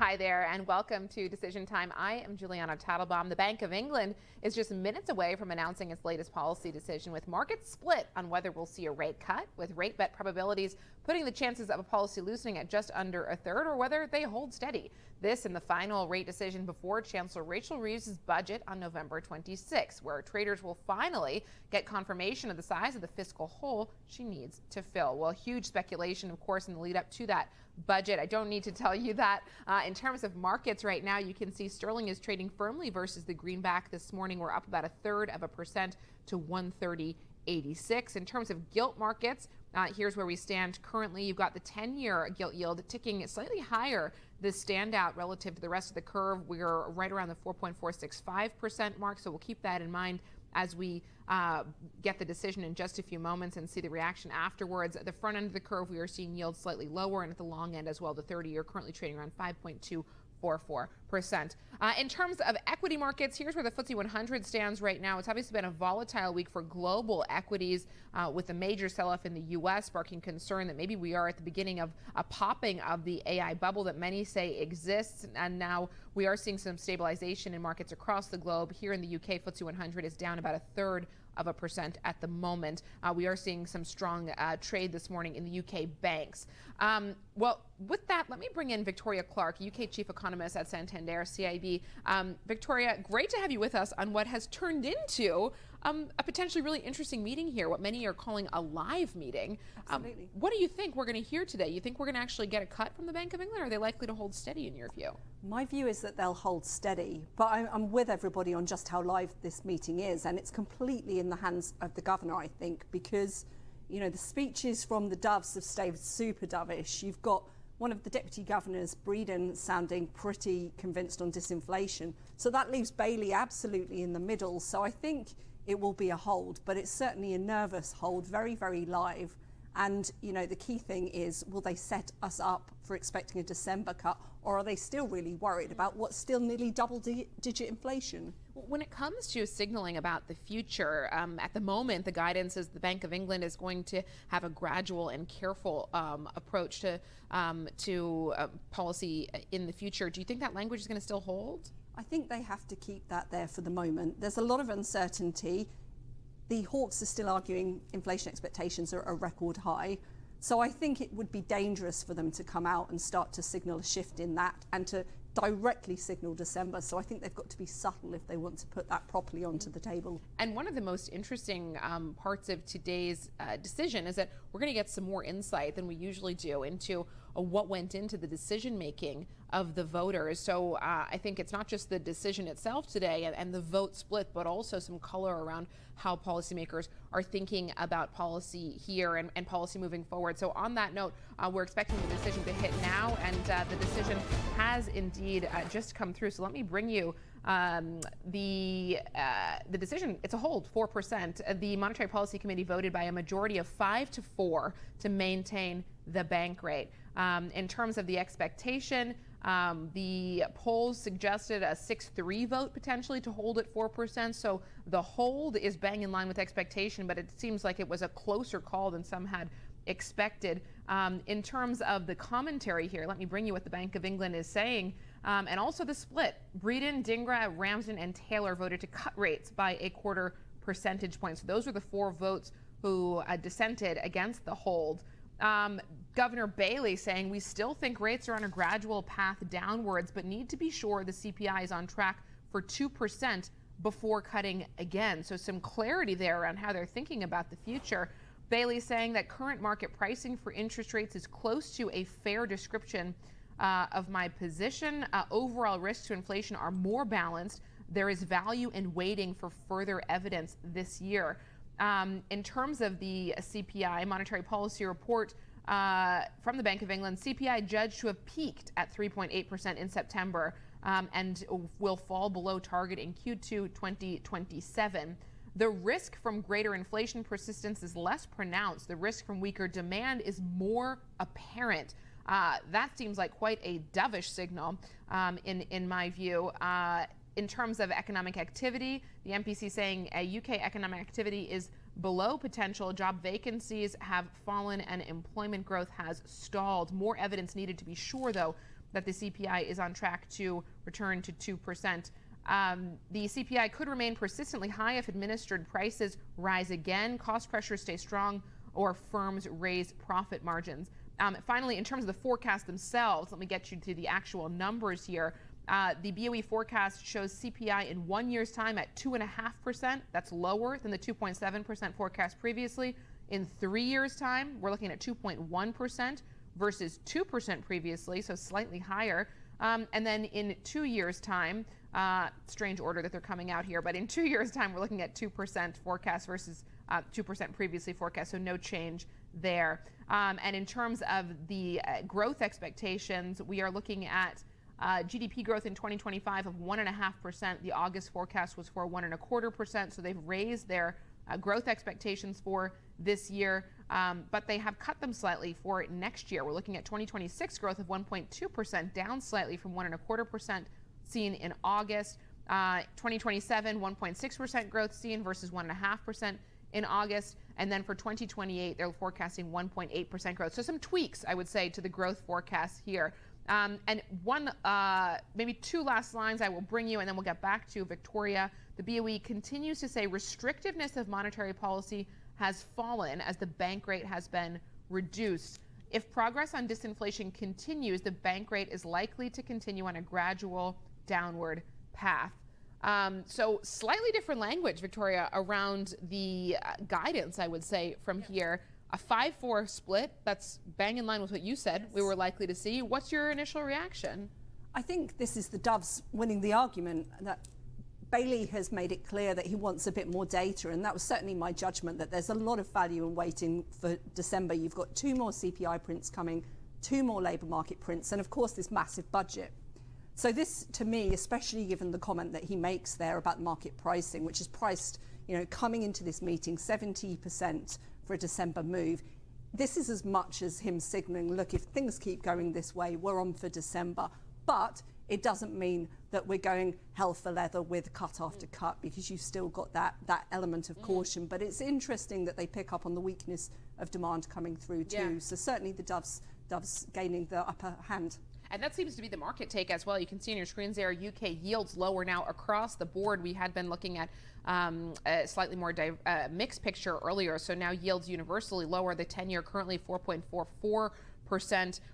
Hi there, and welcome to Decision Time. I am Juliana Tattlebaum. The Bank of England is just minutes away from announcing its latest policy decision, with markets split on whether we'll see a rate cut, with rate bet probabilities putting the chances of a policy loosening at just under a third, or whether they hold steady. This in the final rate decision before Chancellor Rachel Reeves' budget on November 26, where traders will finally get confirmation of the size of the fiscal hole she needs to fill. Well, huge speculation, of course, in the lead up to that budget. I don't need to tell you that. In terms of markets right now, you can see sterling is trading firmly versus the greenback this morning. We're up about 1/3% to 130.86. In terms of gilt markets, here's where we stand currently. You've got the 10-year gilt yield ticking slightly higher. The standout relative to the rest of the curve, we're right around the 4.465% mark, so we'll keep that in mind as we get the decision in just a few moments and see the reaction afterwards. At the front end of the curve, we are seeing yields slightly lower, and at the long end as well, the 30-year currently trading around 5.244%. In terms of equity markets, here's where the FTSE 100 stands right now. It's obviously been a volatile week for global equities, with a major sell-off in the U.S. sparking concern that maybe we are at the beginning of a popping of the AI bubble that many say exists. And now we are seeing some stabilization in markets across the globe. Here in the UK, FTSE 100 is down about 1/3% at the moment. We are seeing some strong trade this morning in the UK banks. Well, with that, let me bring in Victoria Clark, UK Chief Economist at Santander CIB. Victoria, great to have you with us on what has turned into a potentially really interesting meeting here, what many are calling a live meeting. Absolutely. What do you think we're going to hear today? You think we're going to actually get a cut from the Bank of England, or are they likely to hold steady in your view? My view is that they'll hold steady, but I'm with everybody on just how live this meeting is, and it's completely in the hands of the governor, I think, because, you know, the speeches from the doves have stayed super dovish. You've got one of the deputy governors, Breeden, sounding pretty convinced on disinflation. So that leaves Bailey absolutely in the middle. So I think it will be a hold, but it's certainly a nervous hold, very, very live. And, you know, the key thing is, will they set us up for expecting a December cut, or are they still really worried about what's still nearly double-digit inflation? When it comes to signaling about the future, at the moment, the guidance is the Bank of England is going to have a gradual and careful approach to policy in the future. Do you think that language is going to still hold? I think they have to keep that there for the moment. There's a lot of uncertainty. The Hawks are still arguing inflation expectations are a record high. So I think it would be dangerous for them to come out and start to signal a shift in that and to directly signal December. So I think they've got to be subtle if they want to put that properly onto the table. And one of the most interesting parts of today's decision is that we're going to get some more insight than we usually do into what went into the decision making of the voters. So I think it's not just the decision itself today and the vote split, but also some color around how policymakers are thinking about policy here and policy moving forward. So on that note, we're expecting the decision to hit now, and the decision has indeed just come through. So let me bring you the decision. It's a hold, 4%. The Monetary Policy Committee voted by a majority of 5-4 to maintain the bank rate. In terms of the expectation, the polls suggested a 6-3 vote potentially to hold at 4%. So the hold is bang in line with expectation, but it seems like it was a closer call than some had expected. In terms of the commentary here, let me bring you what the Bank of England is saying. And also the split. Breeden, Dingra, Ramsden, and Taylor voted to cut rates by 1/4 percentage point. So those were the 4 votes who dissented against the hold. Governor Bailey saying we still think rates are on a gradual path downwards, but need to be sure the CPI is on track for 2% before cutting again. So some clarity there around how they're thinking about the future. Bailey saying that current market pricing for interest rates is close to a fair description of my position. Overall risks to inflation are more balanced. There is value in waiting for further evidence this year. In terms of the CPI, Monetary Policy Report from the Bank of England, CPI judged to have peaked at 3.8% in September and will fall below target in Q2 2027. The risk from greater inflation persistence is less pronounced. The risk from weaker demand is more apparent. That seems like quite a dovish signal in my view. In terms of economic activity, the MPC saying UK economic activity is below potential. Job vacancies have fallen and employment growth has stalled. More evidence needed to be sure, though, that the CPI is on track to return to 2%. The CPI could remain persistently high if administered prices rise again, cost pressures stay strong, or firms raise profit margins. Finally, in terms of the forecast themselves, let me get you to the actual numbers here. The BOE forecast shows CPI in 1 year's time at 2.5%. That's lower than the 2.7% forecast previously. In 3 years' time, we're looking at 2.1% versus 2% previously, so slightly higher. And then in 2 years' time, strange order that they're coming out here, but in 2 years' time, we're looking at 2% forecast versus 2% previously forecast, so no change there. And in terms of the growth expectations, we are looking at GDP growth in 2025 of 1.5%. The August forecast was for 1.25%, so they've raised their growth expectations for this year, but they have cut them slightly for next year. We're looking at 2026 growth of 1.2%, down slightly from 1.25% seen in August. 2027, 1.6% growth seen versus 1.5% in August. And then for 2028, they're forecasting 1.8% growth. So some tweaks, I would say, to the growth forecast here. And maybe two last lines I will bring you, and then we'll get back to Victoria. The BOE continues to say restrictiveness of monetary policy has fallen as the bank rate has been reduced. If progress on disinflation continues, the bank rate is likely to continue on a gradual downward path. So slightly different language, Victoria, around the guidance, I would say, from here. A 5-4 split, that's bang in line with what you said we were likely to see. What's your initial reaction? I think this is the Doves winning the argument, that Bailey has made it clear that he wants a bit more data, and that was certainly my judgment, that there's a lot of value in waiting for December. You've got 2 more CPI prints coming, 2 more labour market prints, and of course this massive budget. So this, to me, especially given the comment that he makes there about market pricing, which is priced, coming into this meeting 70% for a December move, this is as much as him signalling, look, if things keep going this way, we're on for December. But it doesn't mean that we're going hell for leather with cut after cut, because you've still got that element of caution. But it's interesting that they pick up on the weakness of demand coming through too. Yeah. So certainly the Doves gaining the upper hand. And that seems to be the market take as well. You can see on your screens there, UK yields lower now across the board. We had been looking at a slightly more mixed picture earlier. So now yields universally lower. The 10-year currently 4.44%.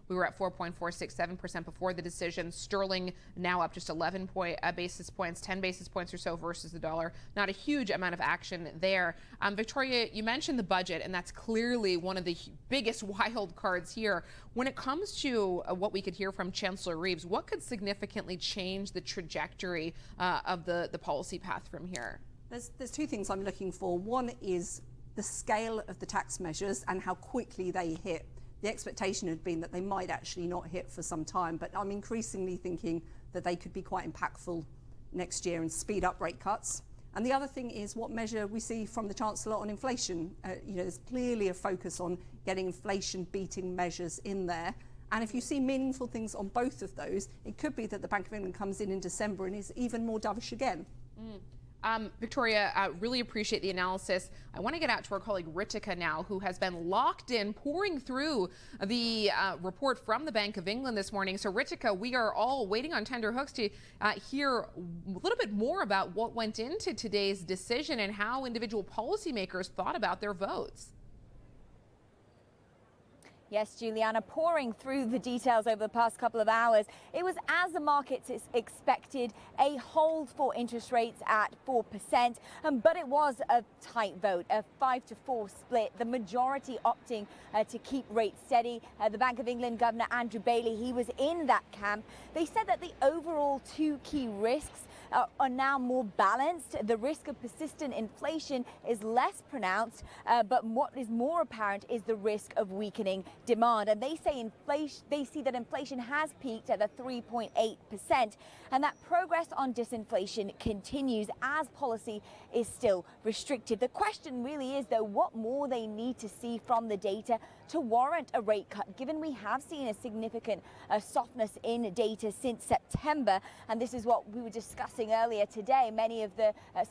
We were at 4.467% before the decision. Sterling now up just 11 basis points, 10 basis points or so versus the dollar. Not a huge amount of action there. Victoria, you mentioned the budget, and that's clearly one of the biggest wild cards here. When it comes to what we could hear from Chancellor Reeves, what could significantly change the trajectory of the policy path from here? There's 2 things I'm looking for. One is the scale of the tax measures and how quickly they hit. The expectation had been that they might actually not hit for some time, but I'm increasingly thinking that they could be quite impactful next year and speed up rate cuts. And the other thing is what measure we see from the Chancellor on inflation. There's clearly a focus on getting inflation-beating measures in there. And if you see meaningful things on both of those, it could be that the Bank of England comes in December and is even more dovish again. Victoria, really appreciate the analysis. I want to get out to our colleague Ritika now, who has been locked in, pouring through the report from the Bank of England this morning. So Ritika, we are all waiting on tender hooks to hear a little bit more about what went into today's decision and how individual policymakers thought about their votes. Yes, Juliana, pouring through the details over the past couple of hours. It was as the markets expected, a hold for interest rates at 4%, but it was a tight vote, a 5-4 split, the majority opting to keep rates steady. The Bank of England Governor Andrew Bailey, he was in that camp. They said that the overall 2 key risks are now more balanced. The risk of persistent inflation is less pronounced, but what is more apparent is the risk of weakening demand. And they see that inflation has peaked at the 3.8%, and that progress on disinflation continues as policy is still restricted. The question really is, though, what more they need to see from the data to warrant a rate cut, given we have seen a significant softness in data since September. And this is what we were discussing earlier today. Many of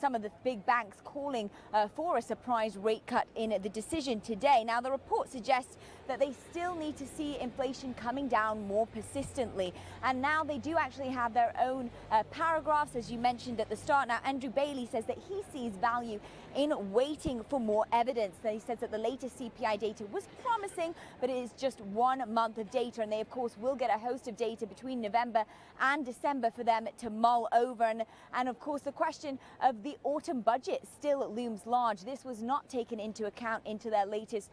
some of the big banks calling for a surprise rate cut in the decision today. Now, the report suggests that they still need to see inflation coming down more persistently. And now they do actually have their own paragraphs, as you mentioned at the start. Now, Andrew Bailey says that he sees value in waiting for more evidence. He says that the latest CPI data was promising, but it is just 1 month of data. And they, of course, will get a host of data between November and December for them to mull over. And of course, the question of the autumn budget still looms large. This was not taken into account into their latest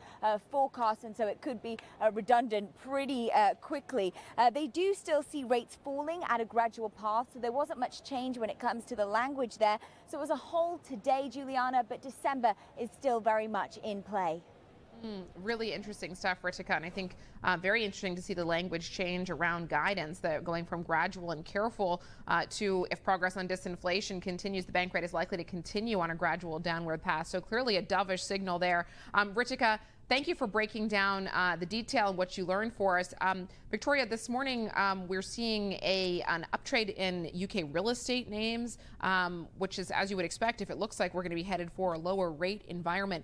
forecast, and so it could be redundant pretty quickly. They do still see rates falling at a gradual path, so there wasn't much change when it comes to the language there. So as a whole today, Juliana, but December is still very much in play. Really interesting stuff, Ritika, and I think very interesting to see the language change around guidance, that going from gradual and careful to, if progress on disinflation continues, the bank rate is likely to continue on a gradual downward path. So clearly a dovish signal there. Ritika, thank you for breaking down the detail and what you learned for us. Victoria, this morning we're seeing an uptrade in UK real estate names, which is, as you would expect, if it looks like we're going to be headed for a lower rate environment.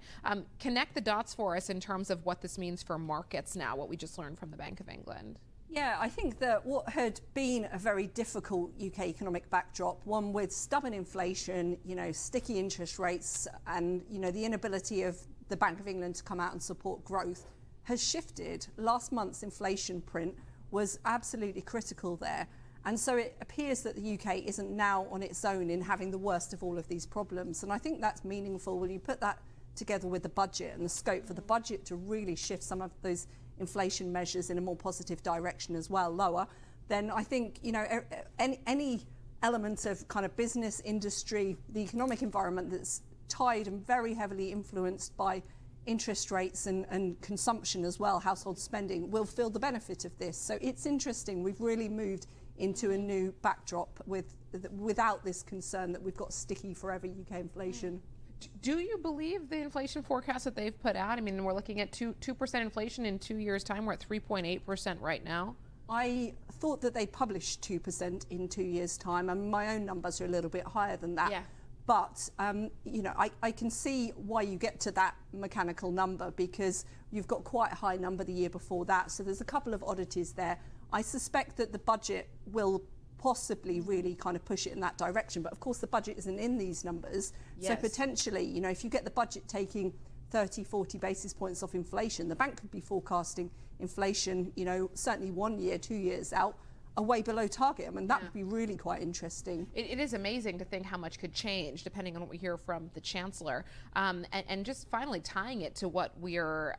Connect the dots for us in terms of what this means for markets now, what we just learned from the Bank of England. Yeah, I think that what had been a very difficult UK economic backdrop, one with stubborn inflation, sticky interest rates, and, the inability of the Bank of England to come out and support growth, has shifted. Last month's inflation print was absolutely critical there. And so it appears that the UK isn't now on its own in having the worst of all of these problems. And I think that's meaningful when you put that together with the budget and the scope for the budget to really shift some of those inflation measures in a more positive direction as well, lower. Then I think, any element of kind of business, industry, the economic environment that's tied and very heavily influenced by interest rates and consumption as well, household spending, will feel the benefit of this. So it's interesting. We've really moved into a new backdrop without this concern that we've got sticky forever UK inflation. Do you believe the inflation forecast that they've put out? I mean, we're looking at 2% inflation in 2 years' time. We're at 3.8% right now. I thought that they published 2% in 2 years' time, and my own numbers are a little bit higher than that. Yeah. But, I can see why you get to that mechanical number, because you've got quite a high number the year before that. So there's a couple of oddities there. I suspect that the budget will possibly really kind of push it in that direction. But of course, the budget isn't in these numbers. Yes. So potentially, if you get the budget taking 30, 40 basis points off inflation, the bank could be forecasting inflation, certainly 1 year, 2 years out, are way below target. I mean, that would be really quite interesting. It is amazing to think how much could change depending on what we hear from the Chancellor. And just finally tying it to what we're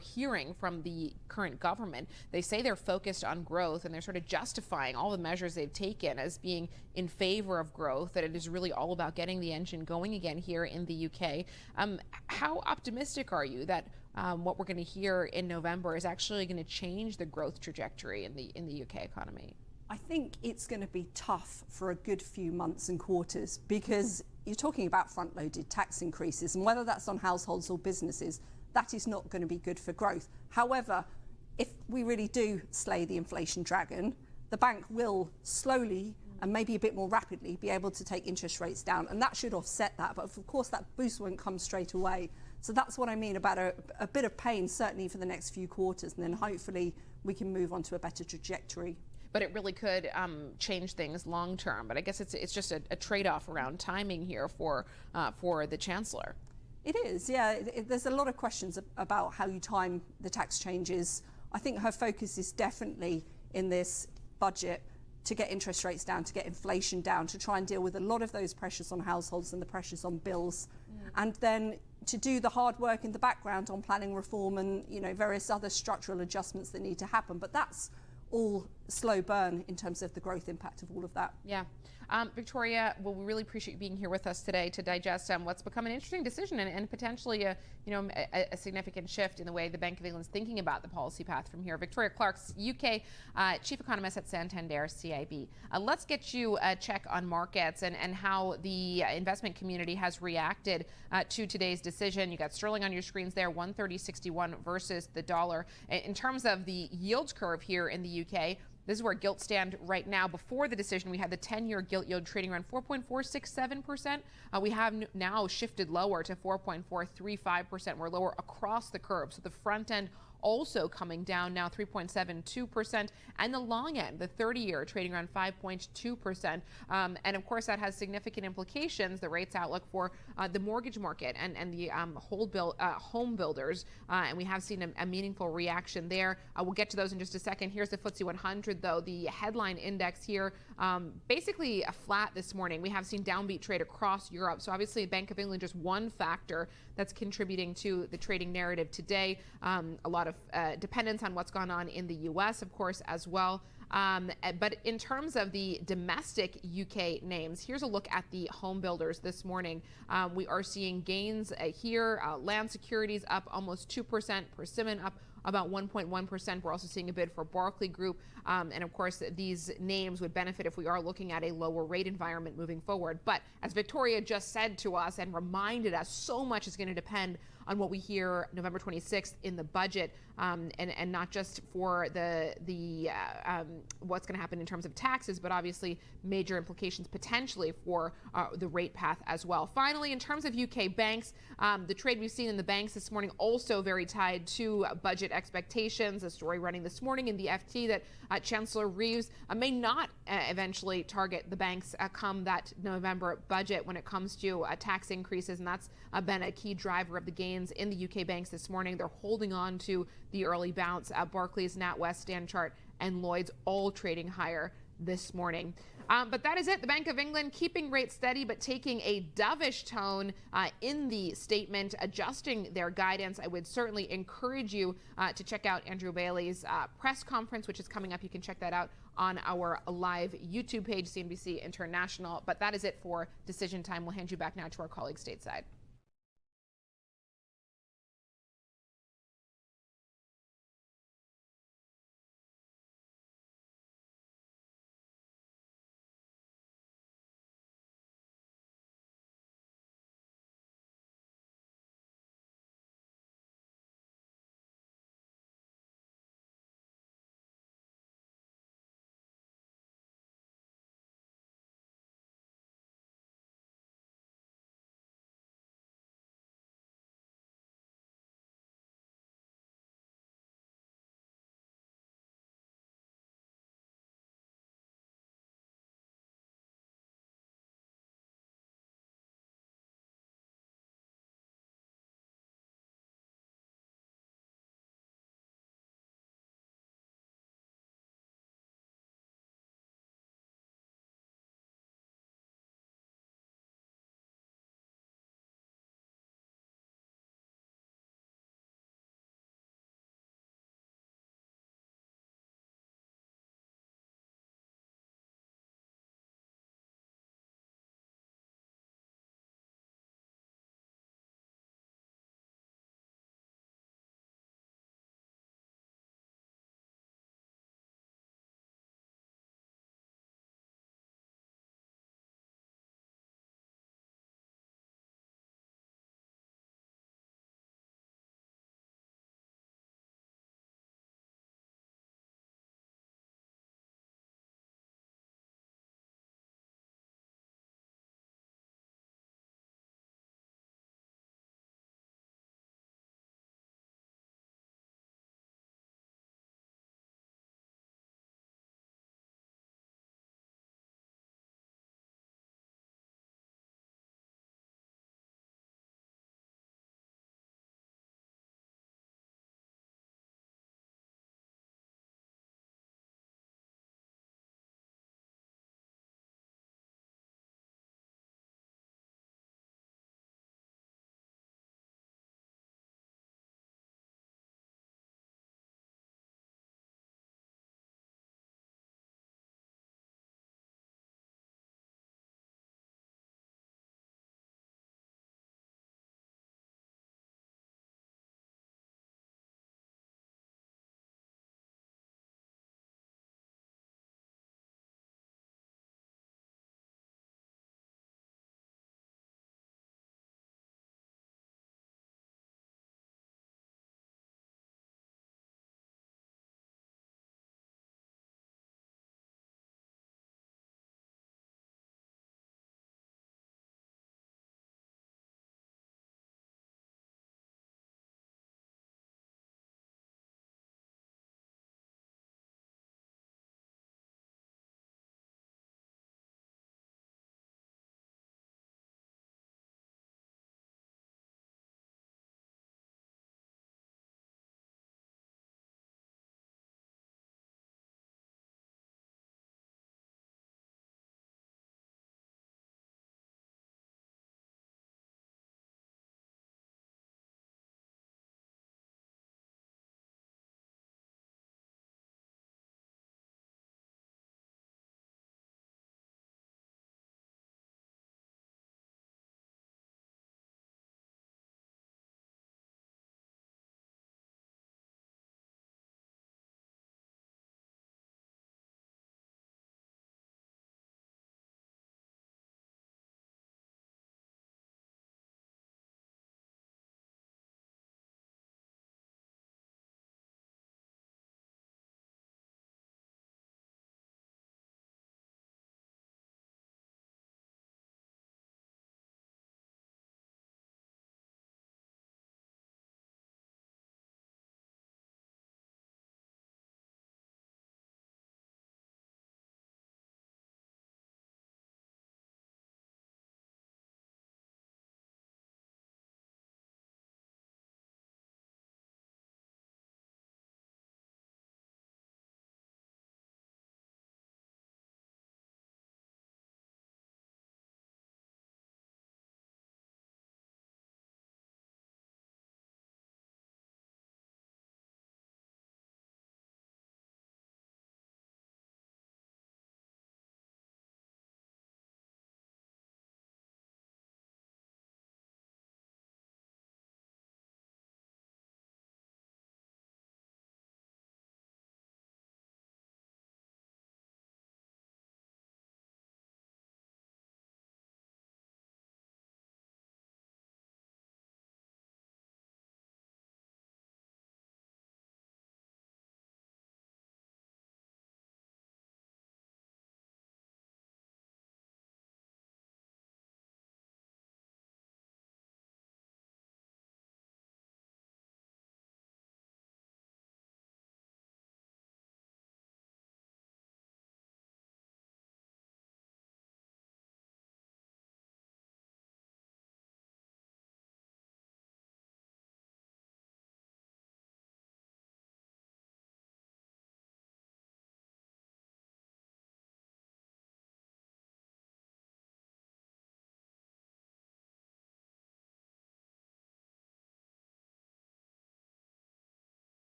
hearing from the current government. They say they're focused on growth, and they're sort of justifying all the measures they've taken as being in favor of growth, that it is really all about getting the engine going again here in the UK. How optimistic are you that what we're going to hear in November is actually going to change the growth trajectory in the UK economy? I think it's going to be tough for a good few months and quarters, because you're talking about front-loaded tax increases, and whether that's on households or businesses, that is not going to be good for growth. However, if we really do slay the inflation dragon, the bank will slowly and maybe a bit more rapidly be able to take interest rates down, and that should offset that. But of course, that boost won't come straight away. So that's what I mean about a bit of pain, certainly for the next few quarters, and then hopefully we can move on to a better trajectory. But it really could change things long term. But I guess it's just a trade-off around timing here for the Chancellor. It is, yeah. There's a lot of questions about how you time the tax changes. I think her focus is definitely in this budget to get interest rates down, to get inflation down, to try and deal with a lot of those pressures on households and the pressures on bills, and then to do the hard work in the background on planning reform and various other structural adjustments that need to happen. But that's all slow burn in terms of the growth impact of all of that. Yeah. Victoria, well, we really appreciate you being here with us today to digest what's become an interesting decision and potentially a significant shift in the way the Bank of England is thinking about the policy path from here. Victoria Clark's UK Chief Economist at Santander CIB. Let's get you a check on markets and how the investment community has reacted to today's decision. You got sterling on your screens there, 130.61 versus the dollar. In terms of the yield curve here in the UK, this is where gilts stand right now. Before the decision, we had the 10-year gilt yield trading around 4.467%. We have now shifted lower to 4.435%. We're lower across the curve. So the front end also coming down now 3.72%, and the long end, the 30-year, trading around 5.2%. And of course, that has significant implications, the rates outlook for the mortgage market and the home builders. And we have seen a meaningful reaction there. We'll get to those in just a second. Here's the FTSE 100, though. The headline index here, basically flat this morning. We have seen downbeat trade across Europe. So obviously, Bank of England, just one factor that's contributing to the trading narrative today. A lot of dependence on what's gone on in the U.S., of course, as well. But in terms of the domestic UK names, here's a look at the home builders this morning. We are seeing gains here. Land Securities up almost 2%. Persimmon up about 1.1%. We're also seeing a bid for Barclay Group. And of course, these names would benefit if we are looking at a lower rate environment moving forward. But as Victoria just said to us and reminded us, so much is going to depend on what we hear November 26th in the budget, and not just for the what's going to happen in terms of taxes, but obviously major implications potentially for the rate path as well. Finally, in terms of UK banks, the trade we've seen in the banks this morning also very tied to budget expectations. A story running this morning in the FT that Chancellor Reeves may not eventually target the banks come that November budget when it comes to tax increases, and that's been a key driver of the gains in the UK banks this morning. They're holding on to the early bounce. Barclays, NatWest, Standard and Lloyds all trading higher this morning. But that is it. The Bank of England keeping rates steady, but taking a dovish tone in the statement, adjusting their guidance. I would certainly encourage you to check out Andrew Bailey's press conference, which is coming up. You can check that out on our live YouTube page, CNBC International. But that is it for Decision Time. We'll hand you back now to our colleagues stateside.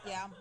Yeah, I'm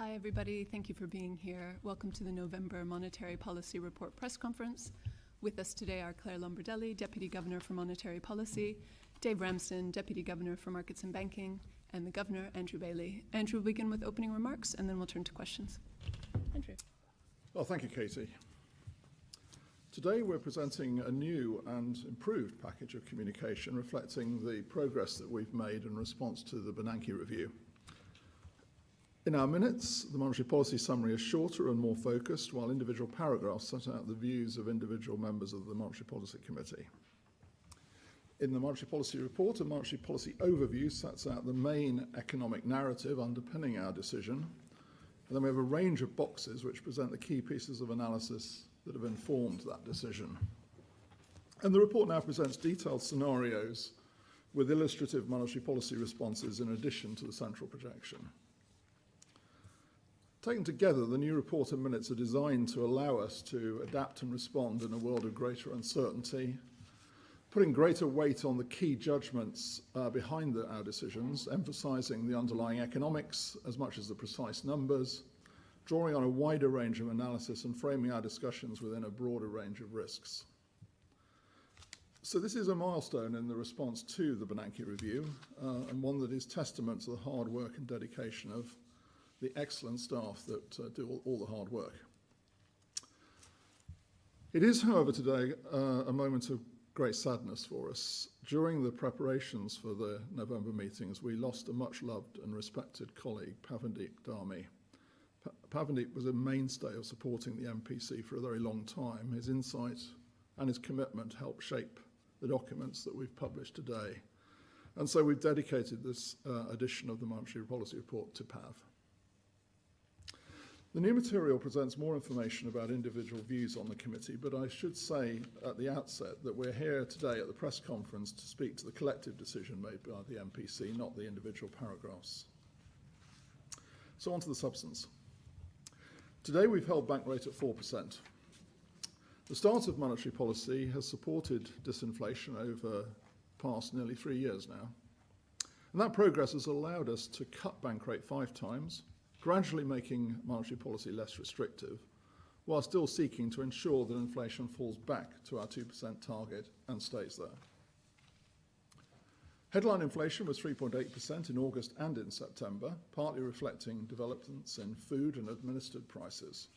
Hi, everybody. Thank you for being here. Welcome to the November Monetary Policy Report press conference. With us today are Claire Lombardelli, Deputy Governor for Monetary Policy, Dave Ramsden, Deputy Governor for Markets and Banking, and the Governor, Andrew Bailey. Andrew will begin with opening remarks, and then we'll turn to questions. Andrew. Well, thank you, Katie. Today we're presenting a new and improved package of communication reflecting the progress that we've made in response to the Bernanke review. In our minutes, the monetary policy summary is shorter and more focused, while individual paragraphs set out the views of individual members of the Monetary Policy Committee. In the Monetary Policy Report, a monetary policy overview sets out the main economic narrative underpinning our decision, and then we have a range of boxes which present the key pieces of analysis that have informed that decision. And the report now presents detailed scenarios with illustrative monetary policy responses in addition to the central projection. Taken together, the new report and minutes are designed to allow us to adapt and respond in a world of greater uncertainty, putting greater weight on the key judgments behind our decisions, emphasising the underlying economics as much as the precise numbers, drawing on a wider range of analysis and framing our discussions within a broader range of risks. So this is a milestone in the response to the Bernanke review, and one that is testament to the hard work and dedication of the excellent staff that do all the hard work. It is, however, today a moment of great sadness for us. During the preparations for the November meetings, we lost a much-loved and respected colleague, Pavandeep Dharmi. Pavandeep was a mainstay of supporting the MPC for a very long time. His insight and his commitment helped shape the documents that we've published today. And so we've dedicated this edition of the Monetary Policy Report to Pav. The new material presents more information about individual views on the committee, but I should say at the outset that we're here today at the press conference to speak to the collective decision made by the MPC, not the individual paragraphs. So on to the substance. Today we've held bank rate at 4%. The start of monetary policy has supported disinflation over past nearly 3 years now. And that progress has allowed us to cut bank rate 5 times, gradually making monetary policy less restrictive, while still seeking to ensure that inflation falls back to our 2% target and stays there. Headline inflation was 3.8% in August and in September, partly reflecting developments in food and administered prices.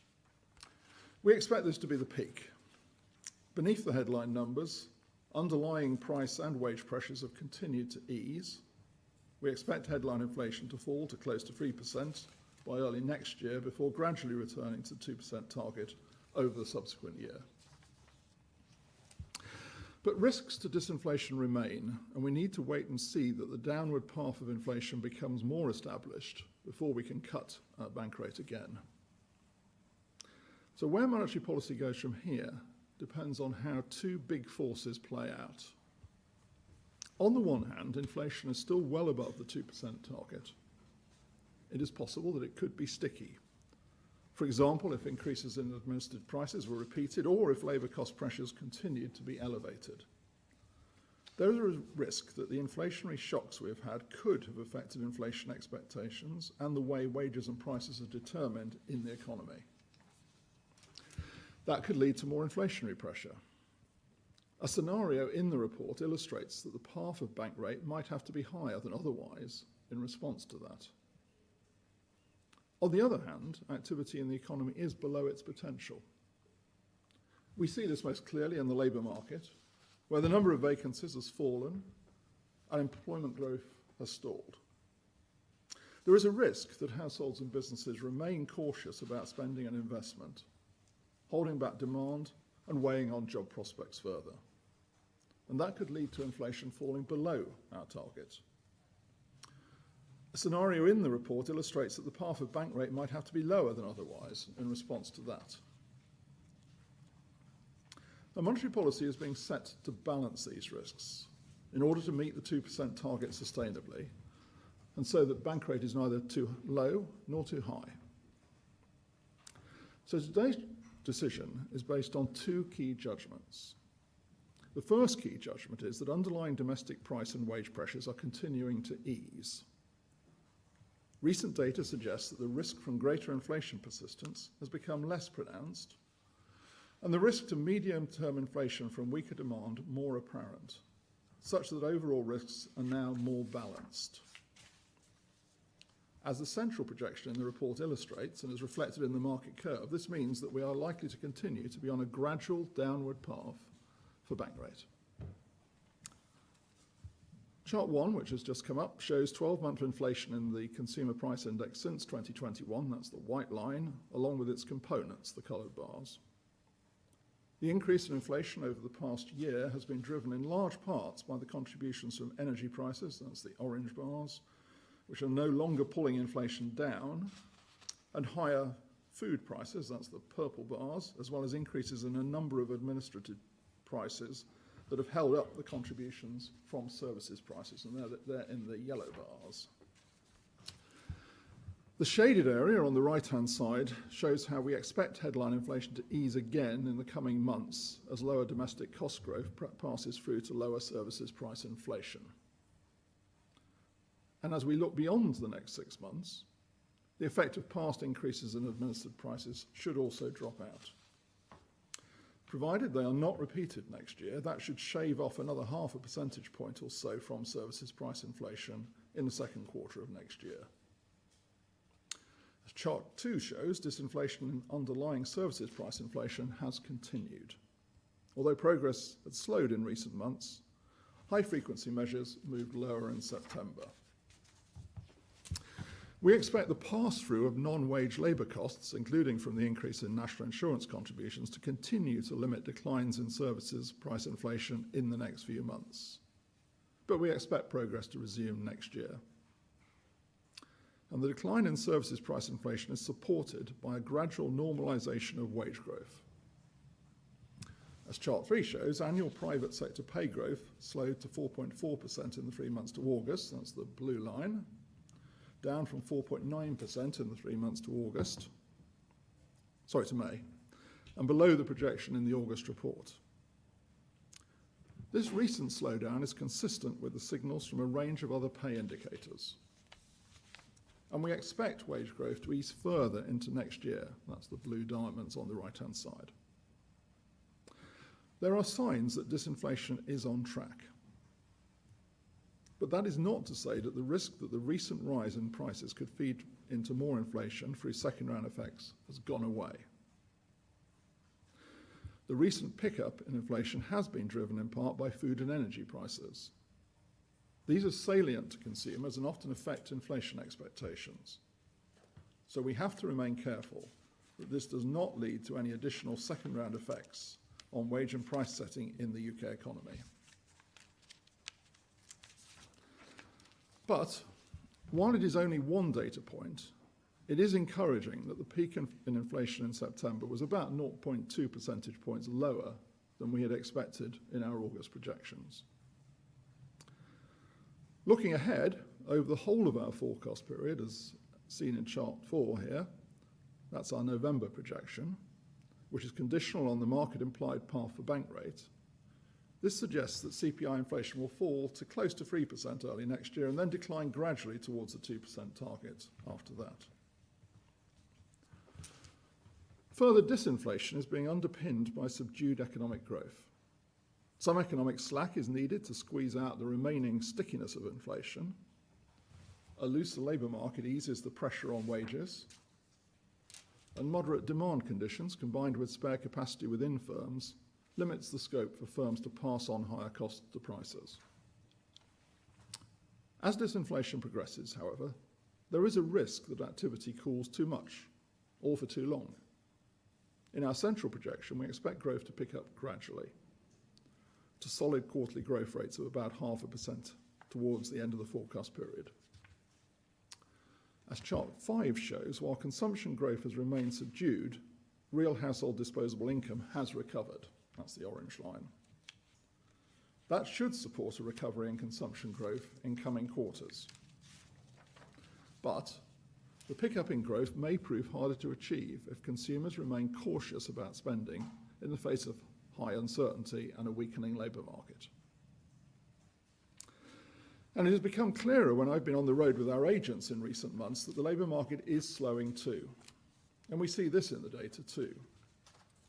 We expect this to be the peak. Beneath the headline numbers, underlying price and wage pressures have continued to ease. We expect headline inflation to fall to close to 3% by early next year before gradually returning to the 2% target over the subsequent year. But risks to disinflation remain, and we need to wait and see that the downward path of inflation becomes more established before we can cut our bank rate again. So where monetary policy goes from here depends on how 2 big forces play out. On the one hand, inflation is still well above the 2% target. It is possible that it could be sticky. For example, if increases in administered prices were repeated or if labour cost pressures continued to be elevated. There is a risk that the inflationary shocks we have had could have affected inflation expectations and the way wages and prices are determined in the economy. That could lead to more inflationary pressure. A scenario in the report illustrates that the path of bank rate might have to be higher than otherwise in response to that. On the other hand, activity in the economy is below its potential. We see this most clearly in the labour market, where the number of vacancies has fallen and employment growth has stalled. There is a risk that households and businesses remain cautious about spending and investment, holding back demand and weighing on job prospects further. And that could lead to inflation falling below our target. A scenario in the report illustrates that the path of bank rate might have to be lower than otherwise in response to that. Now, monetary policy is being set to balance these risks in order to meet the 2% target sustainably, and so that bank rate is neither too low nor too high. So today's decision is based on 2 key judgments. The first key judgment is that underlying domestic price and wage pressures are continuing to ease. Recent data suggests that the risk from greater inflation persistence has become less pronounced, and the risk to medium-term inflation from weaker demand more apparent, such that overall risks are now more balanced. As the central projection in the report illustrates and is reflected in the market curve, this means that we are likely to continue to be on a gradual downward path for bank rate. Chart 1, which has just come up, shows 12-month inflation in the Consumer Price Index since 2021, that's the white line, along with its components, the coloured bars. The increase in inflation over the past year has been driven in large parts by the contributions from energy prices, that's the orange bars, which are no longer pulling inflation down, and higher food prices, that's the purple bars, as well as increases in a number of administrative prices that have held up the contributions from services prices, and they're in the yellow bars. The shaded area on the right-hand side shows how we expect headline inflation to ease again in the coming months as lower domestic cost growth passes through to lower services price inflation. And as we look beyond the next 6 months, the effect of past increases in administered prices should also drop out. Provided they are not repeated next year, that should shave off another 0.5 percentage point or so from services price inflation in the second quarter of next year. As chart 2 shows, disinflation in underlying services price inflation has continued. Although progress had slowed in recent months, high-frequency measures moved lower in September. We expect the pass-through of non-wage labour costs, including from the increase in national insurance contributions, to continue to limit declines in services price inflation in the next few months. But we expect progress to resume next year. And the decline in services price inflation is supported by a gradual normalisation of wage growth. As chart 3 shows, annual private sector pay growth slowed to 4.4% in the 3 months to August, that's the blue line, down from 4.9% in the 3 months to May, and below the projection in the August report. This recent slowdown is consistent with the signals from a range of other pay indicators. And we expect wage growth to ease further into next year. That's the blue diamonds on the right-hand side. There are signs that disinflation is on track. But that is not to say that the risk that the recent rise in prices could feed into more inflation through second-round effects has gone away. The recent pickup in inflation has been driven in part by food and energy prices. These are salient to consumers and often affect inflation expectations. So we have to remain careful that this does not lead to any additional second-round effects on wage and price setting in the UK economy. But while it is only one data point, it is encouraging that the peak in inflation in September was about 0.2 percentage points lower than we had expected in our August projections. Looking ahead, over the whole of our forecast period, as seen in chart 4 here, that's our November projection, which is conditional on the market implied path for bank rate. This suggests that CPI inflation will fall to close to 3% early next year and then decline gradually towards the 2% target after that. Further disinflation is being underpinned by subdued economic growth. Some economic slack is needed to squeeze out the remaining stickiness of inflation. A looser labour market eases the pressure on wages, and moderate demand conditions combined with spare capacity within firms limits the scope for firms to pass on higher costs to prices. As disinflation progresses, however, there is a risk that activity cools too much or for too long. In our central projection, we expect growth to pick up gradually to solid quarterly growth rates of about 0.5% towards the end of the forecast period. As chart 5 shows, while consumption growth has remained subdued, real household disposable income has recovered. That's the orange line. That should support a recovery in consumption growth in coming quarters. But the pickup in growth may prove harder to achieve if consumers remain cautious about spending in the face of high uncertainty and a weakening labour market. And it has become clearer when I've been on the road with our agents in recent months that the labour market is slowing too. And we see this in the data too.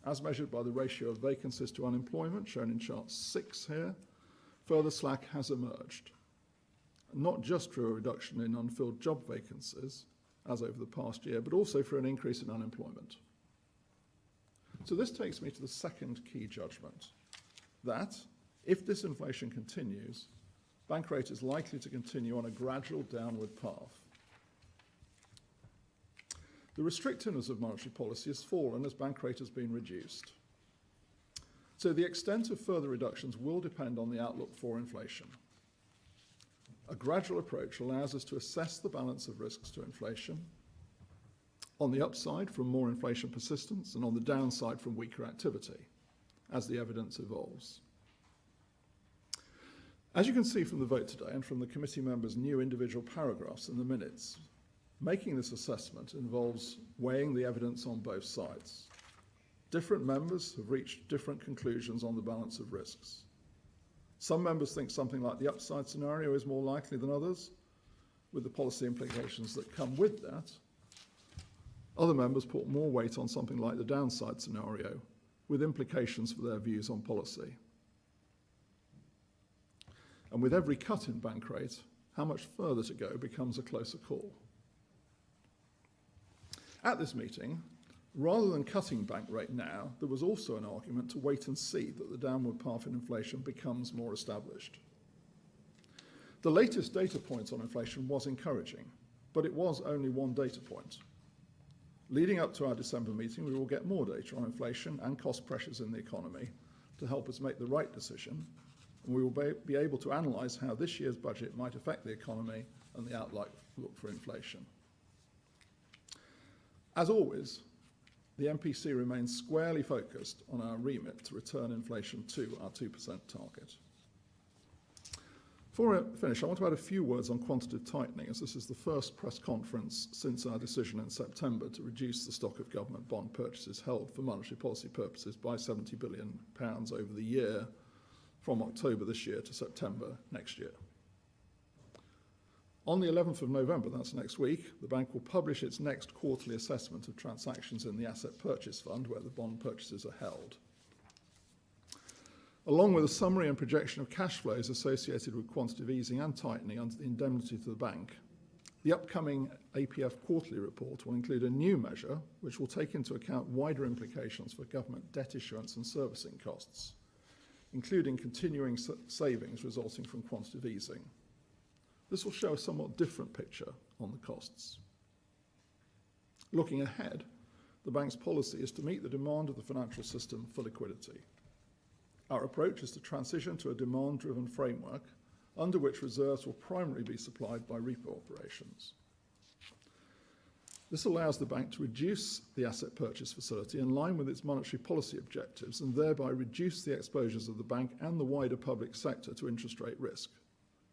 As measured by the ratio of vacancies to unemployment, shown in chart 6 here, further slack has emerged. Not just through a reduction in unfilled job vacancies, as over the past year, but also through an increase in unemployment. So this takes me to the second key judgment, that if disinflation continues, bank rate is likely to continue on a gradual downward path. The restrictiveness of monetary policy has fallen as bank rate has been reduced. So the extent of further reductions will depend on the outlook for inflation. A gradual approach allows us to assess the balance of risks to inflation, on the upside from more inflation persistence and on the downside from weaker activity, as the evidence evolves. As you can see from the vote today and from the committee members' new individual paragraphs in the minutes, making this assessment involves weighing the evidence on both sides. Different members have reached different conclusions on the balance of risks. Some members think something like the upside scenario is more likely than others, with the policy implications that come with that. Other members put more weight on something like the downside scenario, with implications for their views on policy. And with every cut in bank rate, how much further to go becomes a closer call. At this meeting, rather than cutting bank rate now, there was also an argument to wait and see that the downward path in inflation becomes more established. The latest data point on inflation was encouraging, but it was only one data point. Leading up to our December meeting, we will get more data on inflation and cost pressures in the economy to help us make the right decision, and we will be able to analyse how this year's budget might affect the economy and the outlook for inflation. As always, the MPC remains squarely focused on our remit to return inflation to our 2% target. Before I finish, I want to add a few words on quantitative tightening, as this is the first press conference since our decision in September to reduce the stock of government bond purchases held for monetary policy purposes by £70 billion over the year, from October this year to September next year. On the 11th of November, that's next week, the bank will publish its next quarterly assessment of transactions in the Asset Purchase Fund, where the bond purchases are held, along with a summary and projection of cash flows associated with quantitative easing and tightening under the indemnity to the bank. The upcoming APF quarterly report will include a new measure which will take into account wider implications for government debt issuance and servicing costs, including continuing savings resulting from quantitative easing. This will show a somewhat different picture on the costs. Looking ahead, the bank's policy is to meet the demand of the financial system for liquidity. Our approach is to transition to a demand-driven framework under which reserves will primarily be supplied by repo operations. This allows the bank to reduce the asset purchase facility in line with its monetary policy objectives and thereby reduce the exposures of the bank and the wider public sector to interest rate risk,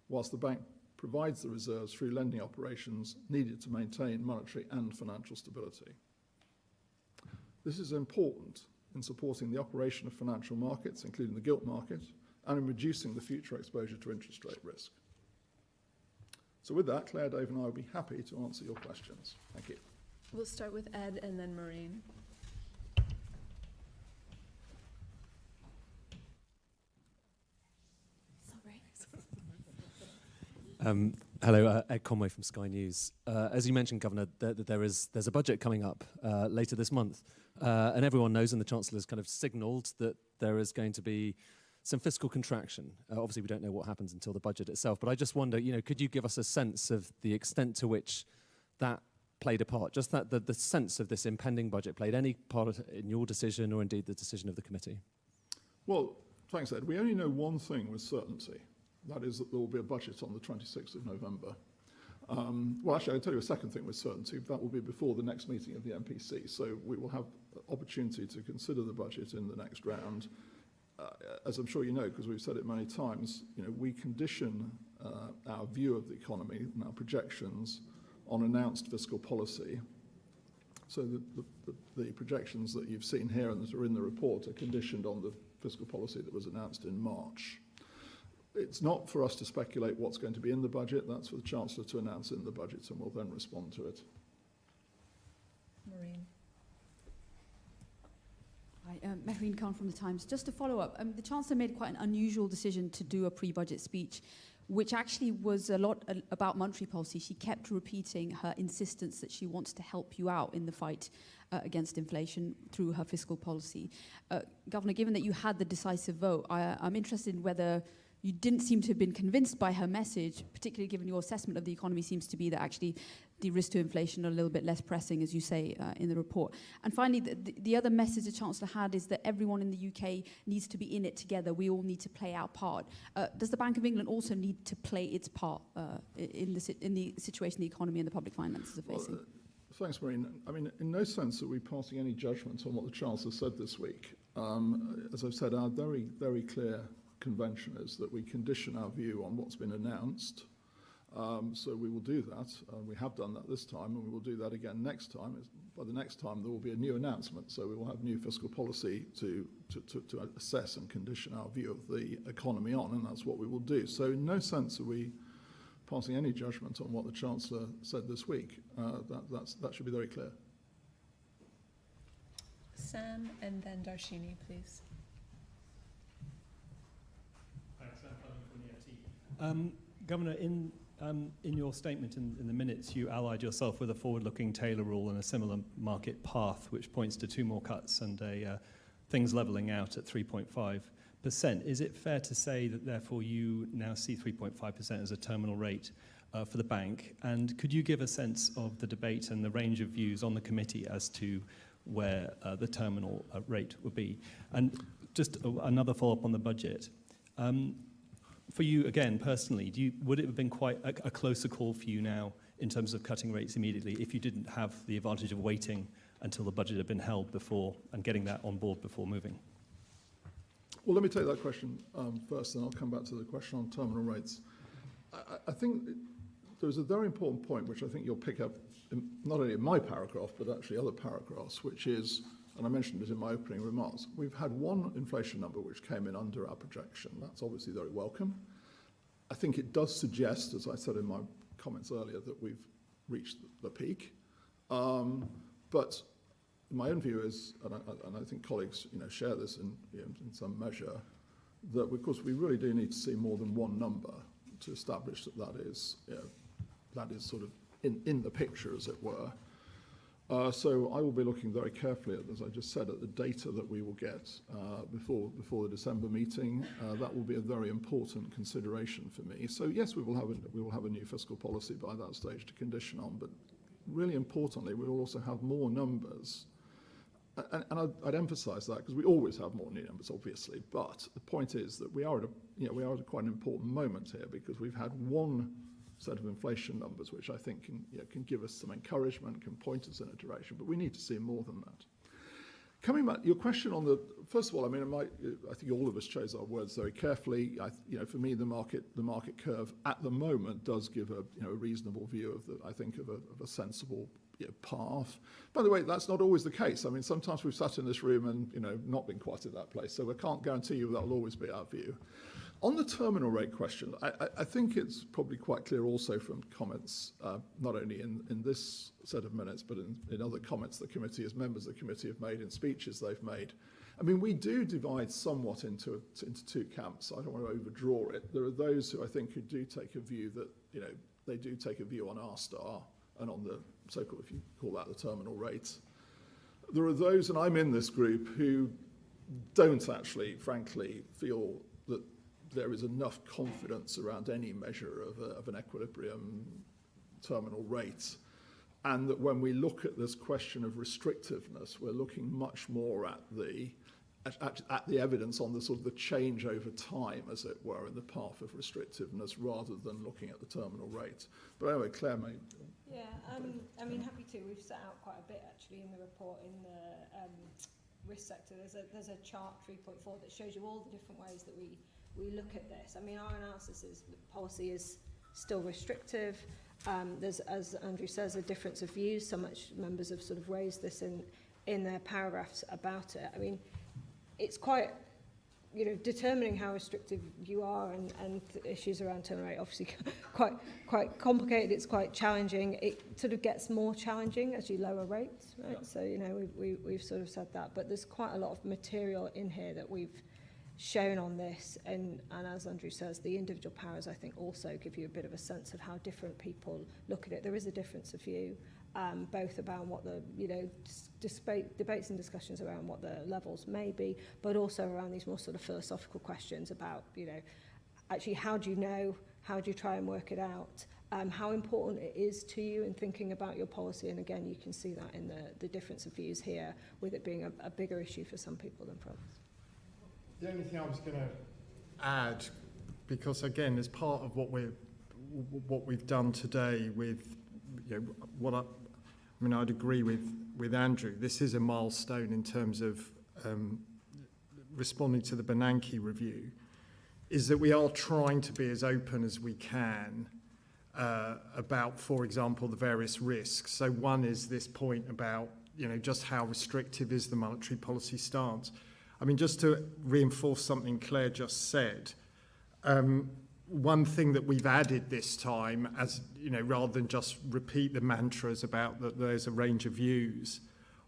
whilst the bank provides the reserves through lending operations needed to maintain monetary and financial stability. This is important in supporting the operation of financial markets, including the gilt market, and in reducing the future exposure to interest rate risk. So with that, Claire, Dave and I will be happy to answer your questions. Thank you. We'll start with Ed and then Maureen. Hello, Ed Conway from Sky News. As you mentioned, Governor, there's a budget coming up later this month, and everyone knows, and the Chancellor's kind of signalled that there is going to be some fiscal contraction. Obviously, we don't know what happens until the budget itself, but I just wonder, could you give us a sense of the extent to which that played a part? Just that the sense of this impending budget played any part in your decision, or indeed the decision of the committee? Well, thanks, Ed. We only know one thing with certainty. That is that there will be a budget on the 26th of November. Well, actually, I'll tell you a second thing with certainty. That will be before the next meeting of the MPC. So we will have opportunity to consider the budget in the next round. As I'm sure you know, because we've said it many times, we condition our view of the economy and our projections on announced fiscal policy. So the projections that you've seen here and that are in the report are conditioned on the fiscal policy that was announced in March. it's not for us to speculate what's going to be in the budget. That's for the Chancellor to announce in the budget, and we'll then respond to it. Maureen. Hi, Mehreen Khan from The Times. Just to follow up, the Chancellor made quite an unusual decision to do a pre-budget speech, which actually was a lot about monetary policy. She kept repeating her insistence that she wants to help you out in the fight against inflation through her fiscal policy. Governor, given that you had the decisive vote, I'm interested in whether you didn't seem to have been convinced by her message, particularly given your assessment of the economy seems to be that actually the risks to inflation are a little bit less pressing, as you say in the report. And finally, the other message the Chancellor had is that everyone in the UK needs to be in it together. We all need to play our part. Does the Bank of England also need to play its part in the situation the economy and the public finances are facing? Thanks, Maureen. I mean, in no sense are we passing any judgment on what the Chancellor said this week. As I've said, our very, very clear convention is that we condition our view on what's been announced. So we will do that. We have done that this time, and we will do that again next time. By the next time, there will be a new announcement. So we will have new fiscal policy to assess and condition our view of the economy on, and that's what we will do. So in no sense are we passing any judgment on what the Chancellor said this week. That should be very clear. Sam and then Darshini, please. Thanks, Sam from the FT. Governor, in your statement in the minutes, you allied yourself with a forward-looking Taylor rule and a similar market path, which points to 2 more cuts and things levelling out at 3.5%. Is it fair to say that, therefore, you now see 3.5% as a terminal rate for the bank? And could you give a sense of the debate and the range of views on the committee as to where the terminal rate would be? And just another follow-up on the budget. For you, again, personally, would it have been quite a closer call for you now in terms of cutting rates immediately if you didn't have the advantage of waiting until the budget had been held before and getting that on board before moving? Well, let me take that question first, and I'll come back to the question on terminal rates. I think there's a very important point which I think you'll pick up not only in my paragraph, but actually other paragraphs, which is, and I mentioned it in my opening remarks, we've had one inflation number which came in under our projection. That's obviously very welcome. I think it does suggest, as I said in my comments earlier, that we've reached the peak. But my own view is, and I think colleagues share this in some measure, that of course we really do need to see more than one number to establish that is sort of in the picture, as it were. So I will be looking very carefully at, as I just said, at the data that we will get before the December meeting. That will be a very important consideration for me. So yes, we will have a new fiscal policy by that stage to condition on, but really importantly, we will also have more numbers. And I'd emphasise that because we always have more new numbers, obviously. But the point is that we are at quite an important moment here, because we've had one set of inflation numbers, which I think can give us some encouragement, can point us in a direction, but we need to see more than that. Coming back, your question on first of all, I mean, I think all of us chose our words very carefully. For me, the market curve at the moment does give a reasonable view of a sensible path. By the way, that's not always the case. I mean, sometimes we've sat in this room and not been quite at that place, so we can't guarantee you that will always be our view. On the terminal rate question, I think it's probably quite clear also from comments, not only in this set of minutes, but in other comments the committee, as members of the committee have made, in speeches they've made. I mean, we do divide somewhat into 2 camps. I don't want to overdraw it. There are those who I think who do take a view that, they do take a view on R-star and on the so-called, if you call that the terminal rate. There are those, and I'm in this group, who don't actually, frankly, feel that there is enough confidence around any measure of an equilibrium terminal rate, and that when we look at this question of restrictiveness, we're looking much more at the evidence on the sort of the change over time, as it were, in the path of restrictiveness, rather than looking at the terminal rate. But anyway, Claire may... Yeah, I mean, happy to. We've set out quite a bit, actually, in the report in the risk sector. There's a chart 3.4 that shows you all the different ways that we look at this. I mean, our analysis is that policy is still restrictive. There's, as Andrew says, a difference of views. Some members have sort of raised this in their paragraphs about it. I mean, it's quite determining how restrictive you are and issues around terminal rate, obviously quite complicated. It's quite challenging. It sort of gets more challenging as you lower rates, right? Yeah. So, we've sort of said that, but there's quite a lot of material in here that we've shown on this, and as Andrew says, the individual powers I think also give you a bit of a sense of how different people look at it. There is a difference of view, both about what the debates and discussions around what the levels may be, but also around these more sort of philosophical questions about actually how do you try and work it out, how important it is to you in thinking about your policy. And again, you can see that in the difference of views here, with it being a bigger issue for some people than for others. The only thing I was going to add, because again, as part of what we've done today with I'd agree with Andrew. This is a milestone in terms of responding to the Bernanke review, is that we are trying to be as open as we can about, for example, the various risks. So one is this point about just how restrictive is the monetary policy stance. I mean, just to reinforce something Claire just said, one thing that we've added this time, as rather than just repeat the mantras about that there's a range of views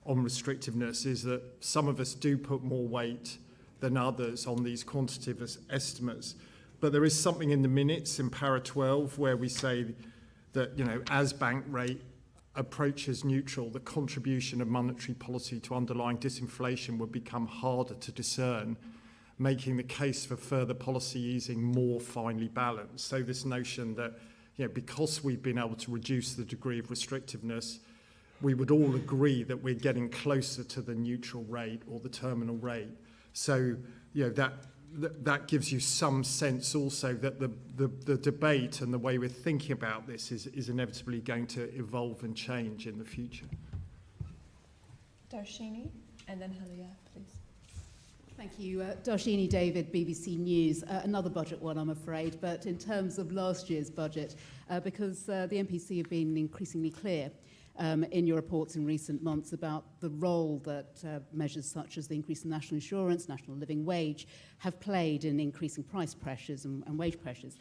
on restrictiveness, is that some of us do put more weight than others on these quantitative estimates. But there is something in the minutes in para 12 where we say that, as bank rate approaches neutral, the contribution of monetary policy to underlying disinflation would become harder to discern, making the case for further policy easing more finely balanced. So this notion that, because we've been able to reduce the degree of restrictiveness, we would all agree that we're getting closer to the neutral rate or the terminal rate. So, that gives you some sense also that the debate and the way we're thinking about this is inevitably going to evolve and change in the future. Darshini, and then Halia, please. Thank you. Darshini David, BBC News. Another budget one, I'm afraid, but in terms of last year's budget, because the MPC have been increasingly clear in your reports in recent months about the role that measures such as the increase in national insurance, national living wage, have played in increasing price pressures and wage pressures.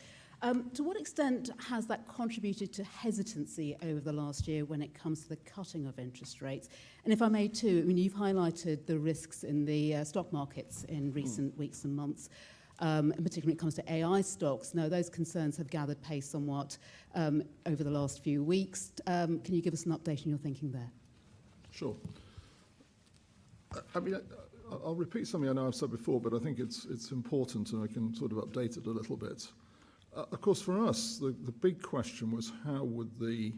To what extent has that contributed to hesitancy over the last year when it comes to the cutting of interest rates? And if I may too, you've highlighted the risks in the stock markets in recent weeks and months, and particularly when it comes to AI stocks. Now, those concerns have gathered pace somewhat over the last few weeks. Can you give us an update on your thinking there? Sure. I'll repeat something I know I've said before, but I think it's important and I can sort of update it a little bit. Of course, for us, the big question was how would the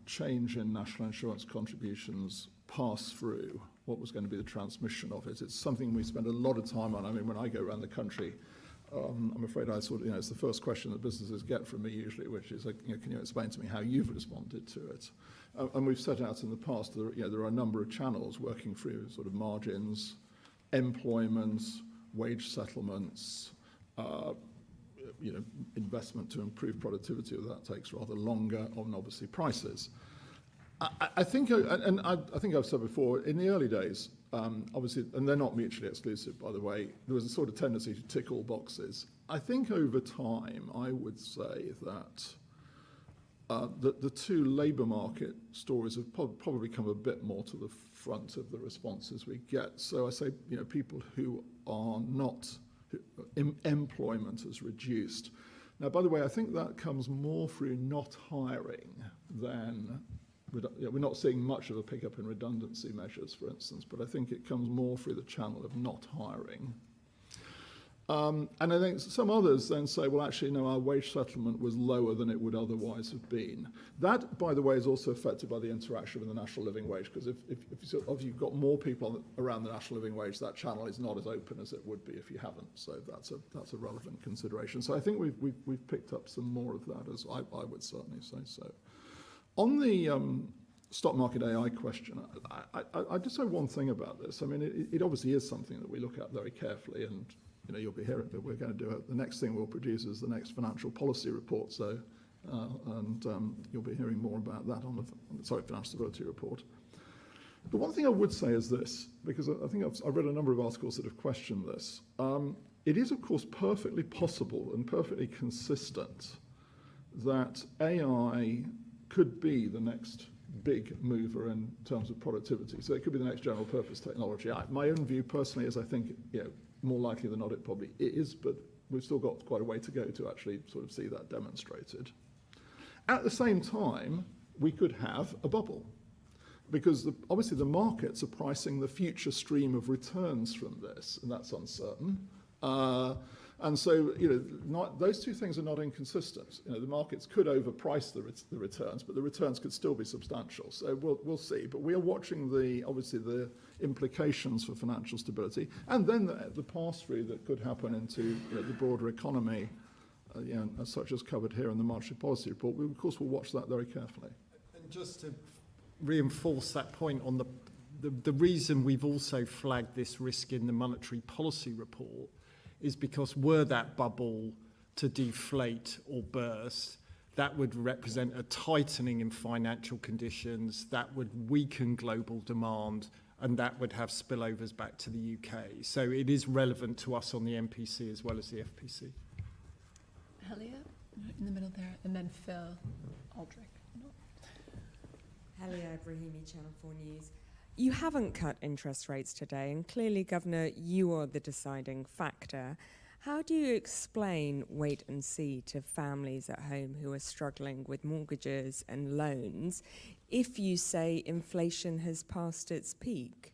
change in national insurance contributions pass through? What was going to be the transmission of it? It's something we spend a lot of time on. I mean, when I go around the country, I'm afraid it's the first question that businesses get from me usually, which is, can you explain to me how you've responded to it? And we've set out in the past, there are a number of channels working through sort of margins, employment, wage settlements, investment to improve productivity. That takes rather longer, and obviously prices. I think I've said before, in the early days, obviously, and they're not mutually exclusive, by the way, there was a sort of tendency to tick all boxes. I think over time, I would say that the two labour market stories have probably come a bit more to the front of the responses we get. So I say, people who are not, employment has reduced. Now, by the way, I think that comes more through not hiring than, we're not seeing much of a pickup in redundancy measures, for instance, but I think it comes more through the channel of not hiring. And I think some others then say, well, actually, no, our wage settlement was lower than it would otherwise have been. That, by the way, is also affected by the interaction with the national living wage, because if you've got more people around the national living wage, that channel is not as open as it would be if you haven't. So that's a relevant consideration. So I think we've picked up some more of that, as I would certainly say so. On the stock market AI question, I just say one thing about this. I mean, it obviously is something that we look at very carefully, and you'll be hearing that we're going to do it. The next thing we'll produce is the next financial policy report. So, you'll be hearing more about that on the financial stability report. The one thing I would say is this, because I think I've read a number of articles that have questioned this. it is, of course, perfectly possible and perfectly consistent that AI could be the next big mover in terms of productivity. So it could be the next general purpose technology. My own view personally is I think, more likely than not it probably is, but we've still got quite a way to go to actually sort of see that demonstrated. At the same time, we could have a bubble, because obviously the markets are pricing the future stream of returns from this, and that's uncertain. And so, those two things are not inconsistent. The markets could overprice the returns, but the returns could still be substantial. So we'll see. But we are watching obviously the implications for financial stability, and then the pass-through that could happen into the broader economy, such as covered here in the monetary policy report. We, of course, will watch that very carefully. And just to reinforce that point on the reason we've also flagged this risk in the monetary policy report is because were that bubble to deflate or burst, that would represent a tightening in financial conditions, that would weaken global demand, and that would have spillovers back to the UK. So it is relevant to us on the MPC as well as the FPC. Helia, in the middle there, and then Phil Aldrich. Helia Brahimi, Channel 4 News. You haven't cut interest rates today, and clearly, Governor, you are the deciding factor. How do you explain wait and see to families at home who are struggling with mortgages and loans if you say inflation has passed its peak?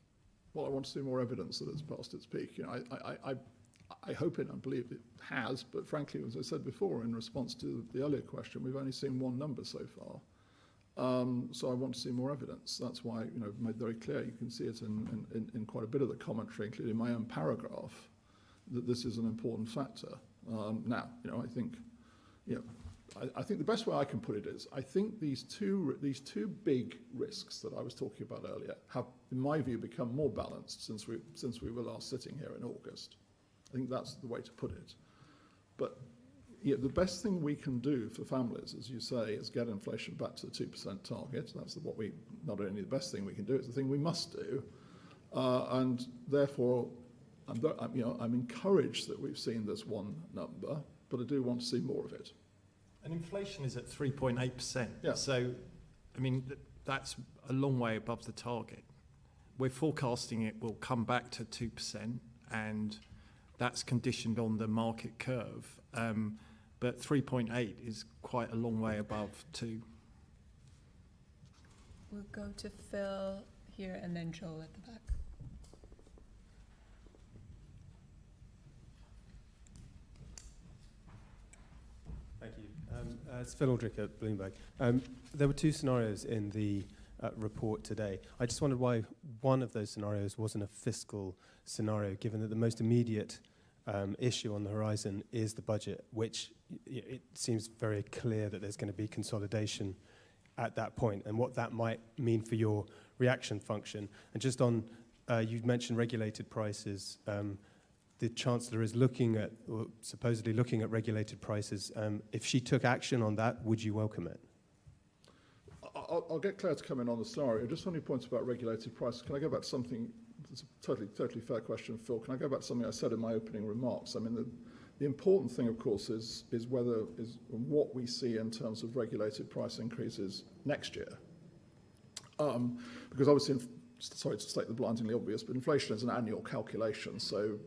Well, I want to see more evidence that it's passed its peak. I hope it and believe it has, but frankly, as I said before, in response to the earlier question, we've only seen one number so far. So I want to see more evidence. That's why, I've made very clear, you can see it in quite a bit of the commentary, including my own paragraph, that this is an important factor. Now, I think, I think the best way I can put it is, I think these two big risks that I was talking about earlier have, in my view, become more balanced since we were last sitting here in August. I think that's the way to put it. But the best thing we can do for families, as you say, is get inflation back to the 2% target. That's not only the best thing we can do, it's the thing we must do. And therefore, I'm encouraged that we've seen this one number, but I do want to see more of it. And inflation is at 3.8%. Yeah. So, that's a long way above the target. We're forecasting it will come back to 2%, and that's conditioned on the market curve. But 3.8 is quite a long way above 2. We'll go to Phil here and then Joel at the back. Thank you. It's Phil Aldrich at Bloomberg. There were two scenarios in the report today. I just wondered why one of those scenarios wasn't a fiscal scenario, given that the most immediate issue on the horizon is the budget, which it seems very clear that there's going to be consolidation at that point, and what that might mean for your reaction function. And just on, you mentioned regulated prices. The Chancellor is looking at, or supposedly looking at regulated prices. If she took action on that, would you welcome it? I'll get Claire to come in on the scenario. Just on your points about regulated prices, can I go back to something? It's a totally fair question, Phil. Can I go back to something I said in my opening remarks? I mean, the important thing, of course, is what we see in terms of regulated price increases next year. Because obviously, sorry to state the blindingly obvious, but inflation is an annual calculation. So,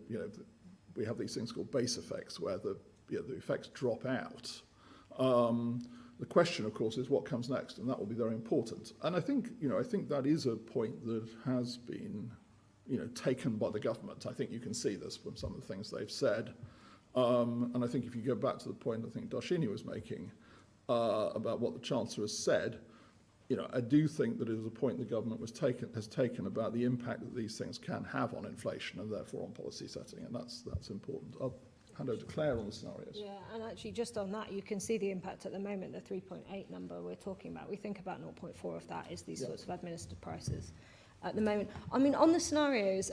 we have these things called base effects where the effects drop out. The question, of course, is what comes next, and that will be very important. And I think that is a point that has been, taken by the government. I think you can see this from some of the things they've said. And I think if you go back to the point I think Darshini was making about what the Chancellor has said, I do think that it is a point the government has taken about the impact that these things can have on inflation and therefore on policy setting, and that's important. I'll hand over to Claire on the scenarios. Yeah, and actually just on that, you can see the impact at the moment, the 3.8 number we're talking about. We think about 0.4 of that is these sorts of administered prices at the moment. I mean, on the scenarios,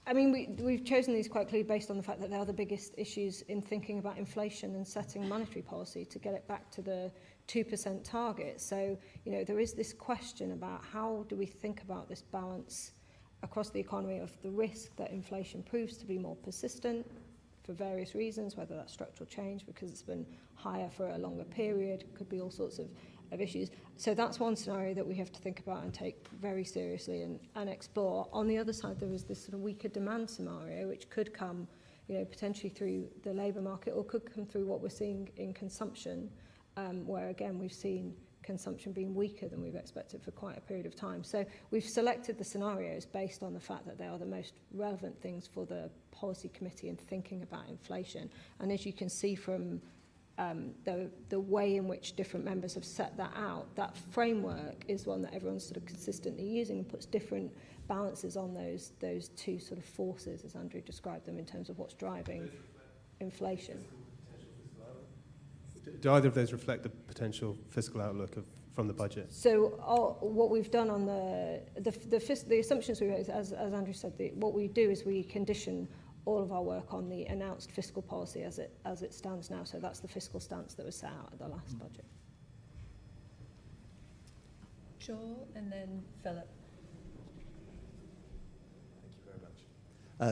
we've chosen these quite clearly based on the fact that they are the biggest issues in thinking about inflation and setting monetary policy to get it back to the 2% target. So, there is this question about how do we think about this balance across the economy of the risk that inflation proves to be more persistent for various reasons, whether that's structural change because it's been higher for a longer period, could be all sorts of issues. So that's one scenario that we have to think about and take very seriously and explore. On the other side, there is this sort of weaker demand scenario, which could come, potentially through the labour market or could come through what we're seeing in consumption, where again we've seen consumption being weaker than we've expected for quite a period of time. So we've selected the scenarios based on the fact that they are the most relevant things for the policy committee in thinking about inflation. And as you can see from the way in which different members have set that out, that framework is one that everyone's sort of consistently using and puts different balances on those two sort of forces, as Andrew described them, in terms of what's driving inflation. Do either of those reflect the potential fiscal outlook from the budget? So what we've done on the assumptions we raised, as Andrew said, what we do is we condition all of our work on the announced fiscal policy as it stands now. So that's the fiscal stance that was set out at the last budget. Joel and then Philip.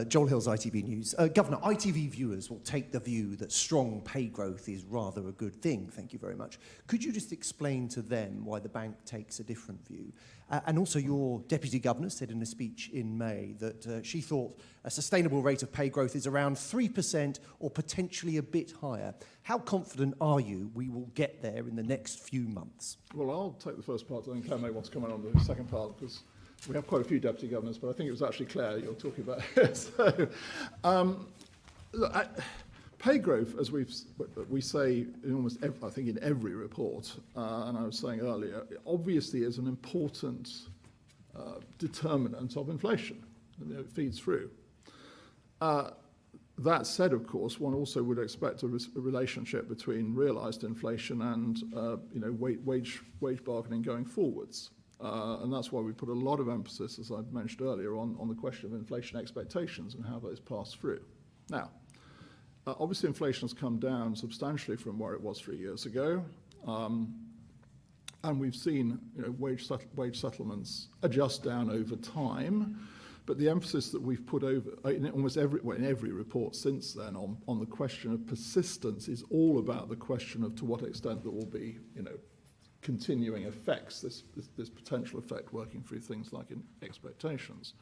Joel Hills, ITV News. Governor, ITV viewers will take the view that strong pay growth is rather a good thing. Thank you very much. Could you just explain to them why the bank takes a different view? And also, your Deputy Governor said in a speech in May that she thought a sustainable rate of pay growth is around 3% or potentially a bit higher. How confident are you we will get there in the next few months? Well, I'll take the first part, and then Claire may want to comment on the second part, because we have quite a few deputy governors, but I think it was actually Claire you're talking about here. So, look, pay growth, as we say in almost I think in every report, and I was saying earlier, obviously is an important determinant of inflation, and it feeds through. That said, of course, one also would expect a relationship between realised inflation and wage bargaining going forwards. And that's why we put a lot of emphasis, as I mentioned earlier, on the question of inflation expectations and how those pass through. Now, obviously inflation has come down substantially from where it was 3 years ago, and we've seen wage settlements adjust down over time. But the emphasis that we've put over in almost in every report since then on the question of persistence is all about the question of to what extent there will be continuing effects, this potential effect working through things like in expectations.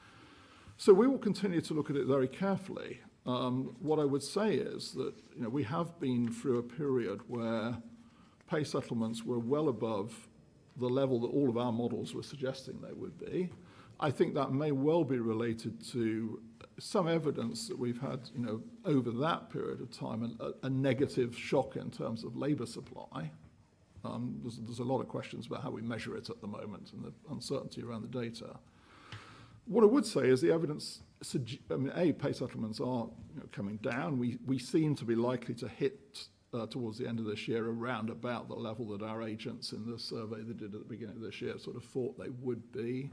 So we will continue to look at it very carefully. What I would say is that we have been through a period where pay settlements were well above the level that all of our models were suggesting they would be. I think that may well be related to some evidence that we've had over that period of time, a negative shock in terms of labour supply. There's a lot of questions about how we measure it at the moment and the uncertainty around the data. What I would say is the evidence, pay settlements are coming down. We seem to be likely to hit towards the end of this year around about the level that our agents in the survey they did at the beginning of this year sort of thought they would be.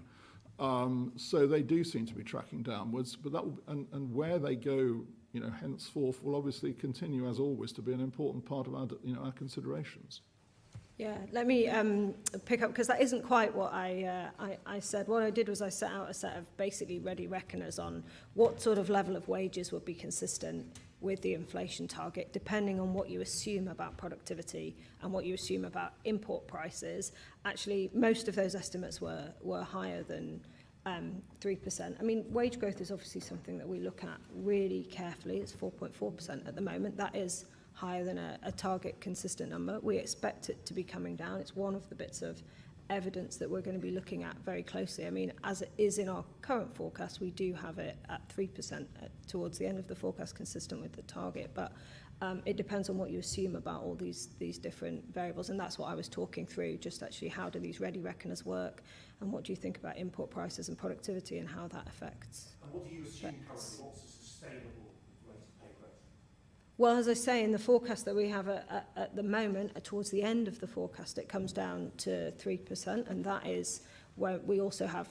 So they do seem to be tracking downwards, but that and where they go, henceforth will obviously continue as always to be an important part of our considerations. Yeah, let me pick up, because that isn't quite what I said. What I did was I set out a set of basically ready reckoners on what sort of level of wages would be consistent with the inflation target, depending on what you assume about productivity and what you assume about import prices. Actually, most of those estimates were higher than 3%. I mean, wage growth is obviously something that we look at really carefully. It's 4.4% at the moment. That is higher than a target consistent number. We expect it to be coming down. It's one of the bits of evidence that we're going to be looking at very closely. I mean, as it is in our current forecast, we do have it at 3% towards the end of the forecast, consistent with the target. But it depends on what you assume about all these different variables. And that's what I was talking through, just actually how do these ready reckoners work, and what do you think about import prices and productivity and how that affects. And what do you assume currently? What's a sustainable rate of pay growth? Well, as I say, in the forecast that we have at the moment, towards the end of the forecast, it comes down to 3%, and that is where we also have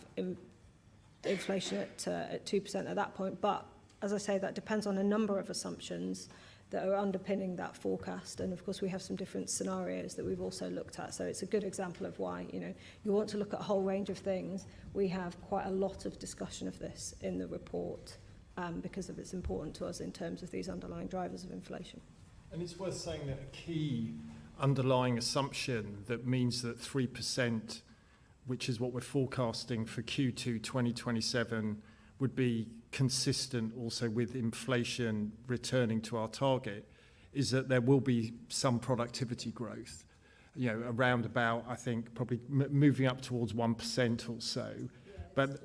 inflation at 2% at that point. But as I say, that depends on a number of assumptions that are underpinning that forecast, and of course we have some different scenarios that we've also looked at. So it's a good example of why you want to look at a whole range of things. We have quite a lot of discussion of this in the report. because of it's important to us in terms of these underlying drivers of inflation. And it's worth saying that a key underlying assumption that means that 3%, which is what we're forecasting for Q2 2027, would be consistent also with inflation returning to our target, is that there will be some productivity growth, you know, around about, I think, probably moving up towards 1% or so. But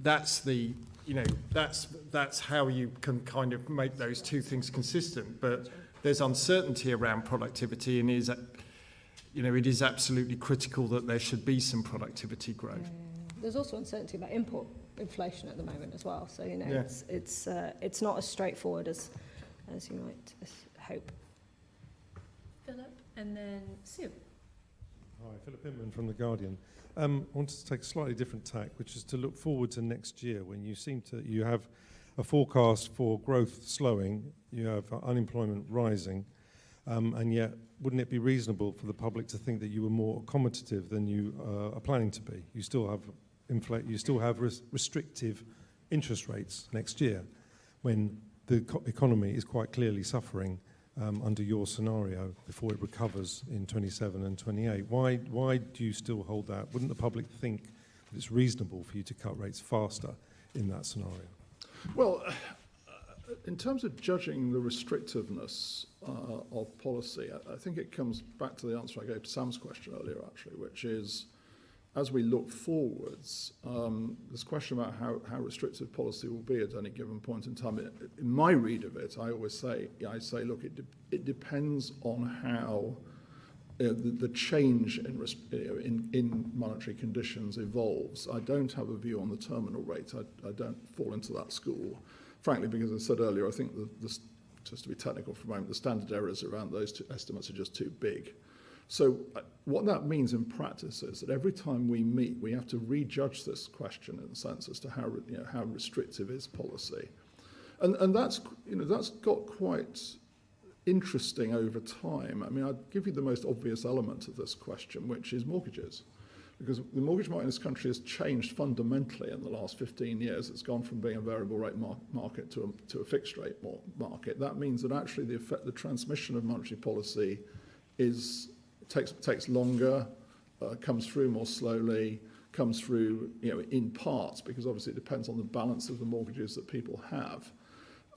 that's the, you know, that's how you can kind of make those two things consistent. But there's uncertainty around productivity, and you know, it is absolutely critical that there should be some productivity growth. There's also uncertainty about import inflation at the moment as well. So, you know, it's not as straightforward as you might hope. Philip, and then Sue. Hi, Philip Inman from The Guardian. I wanted to take a slightly different tack, which is to look forward to next year when you have a forecast for growth slowing, you have unemployment rising, and yet wouldn't it be reasonable for the public to think that you were more accommodative than you are planning to be? You still have restrictive interest rates next year when the economy is quite clearly suffering under your scenario before it recovers in 27 and 28. Why do you still hold that? Wouldn't the public think that it's reasonable for you to cut rates faster in that scenario? Well, in terms of judging the restrictiveness of policy, I think it comes back to the answer I gave to Sam's question earlier, actually, which is, as we look forwards, this question about how restrictive policy will be at any given point in time. In my read of it, I always say, look, it depends on how the change in monetary conditions evolves. I don't have a view on the terminal rate. I don't fall into that school, frankly, because as I said earlier, I think just to be technical for a moment, the standard errors around those two estimates are just too big. So what that means in practice is that every time we meet, we have to rejudge this question in the sense as to how restrictive is policy, and that's got quite interesting over time. I mean, I'd give you the most obvious element of this question, which is mortgages, because the mortgage market in this country has changed fundamentally in the last 15 years. It's gone from being a variable rate market to a fixed rate market. That means that actually the transmission of monetary policy takes longer, comes through more slowly, comes through in parts, because obviously it depends on the balance of the mortgages that people have.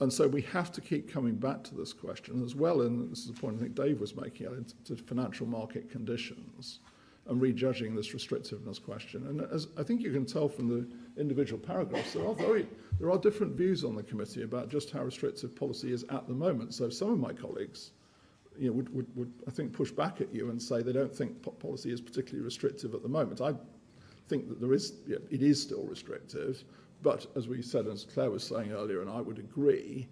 And so we have to keep coming back to this question as well, and this is a point I think Dave was making, into financial market conditions and rejudging this restrictiveness question. And as I think you can tell from the individual paragraphs, there are different views on the committee about just how restrictive policy is at the moment. So some of my colleagues would I think push back at you and say they don't think policy is particularly restrictive at the moment. I think that it is still restrictive, but as we said, as Claire was saying earlier, and I would agree,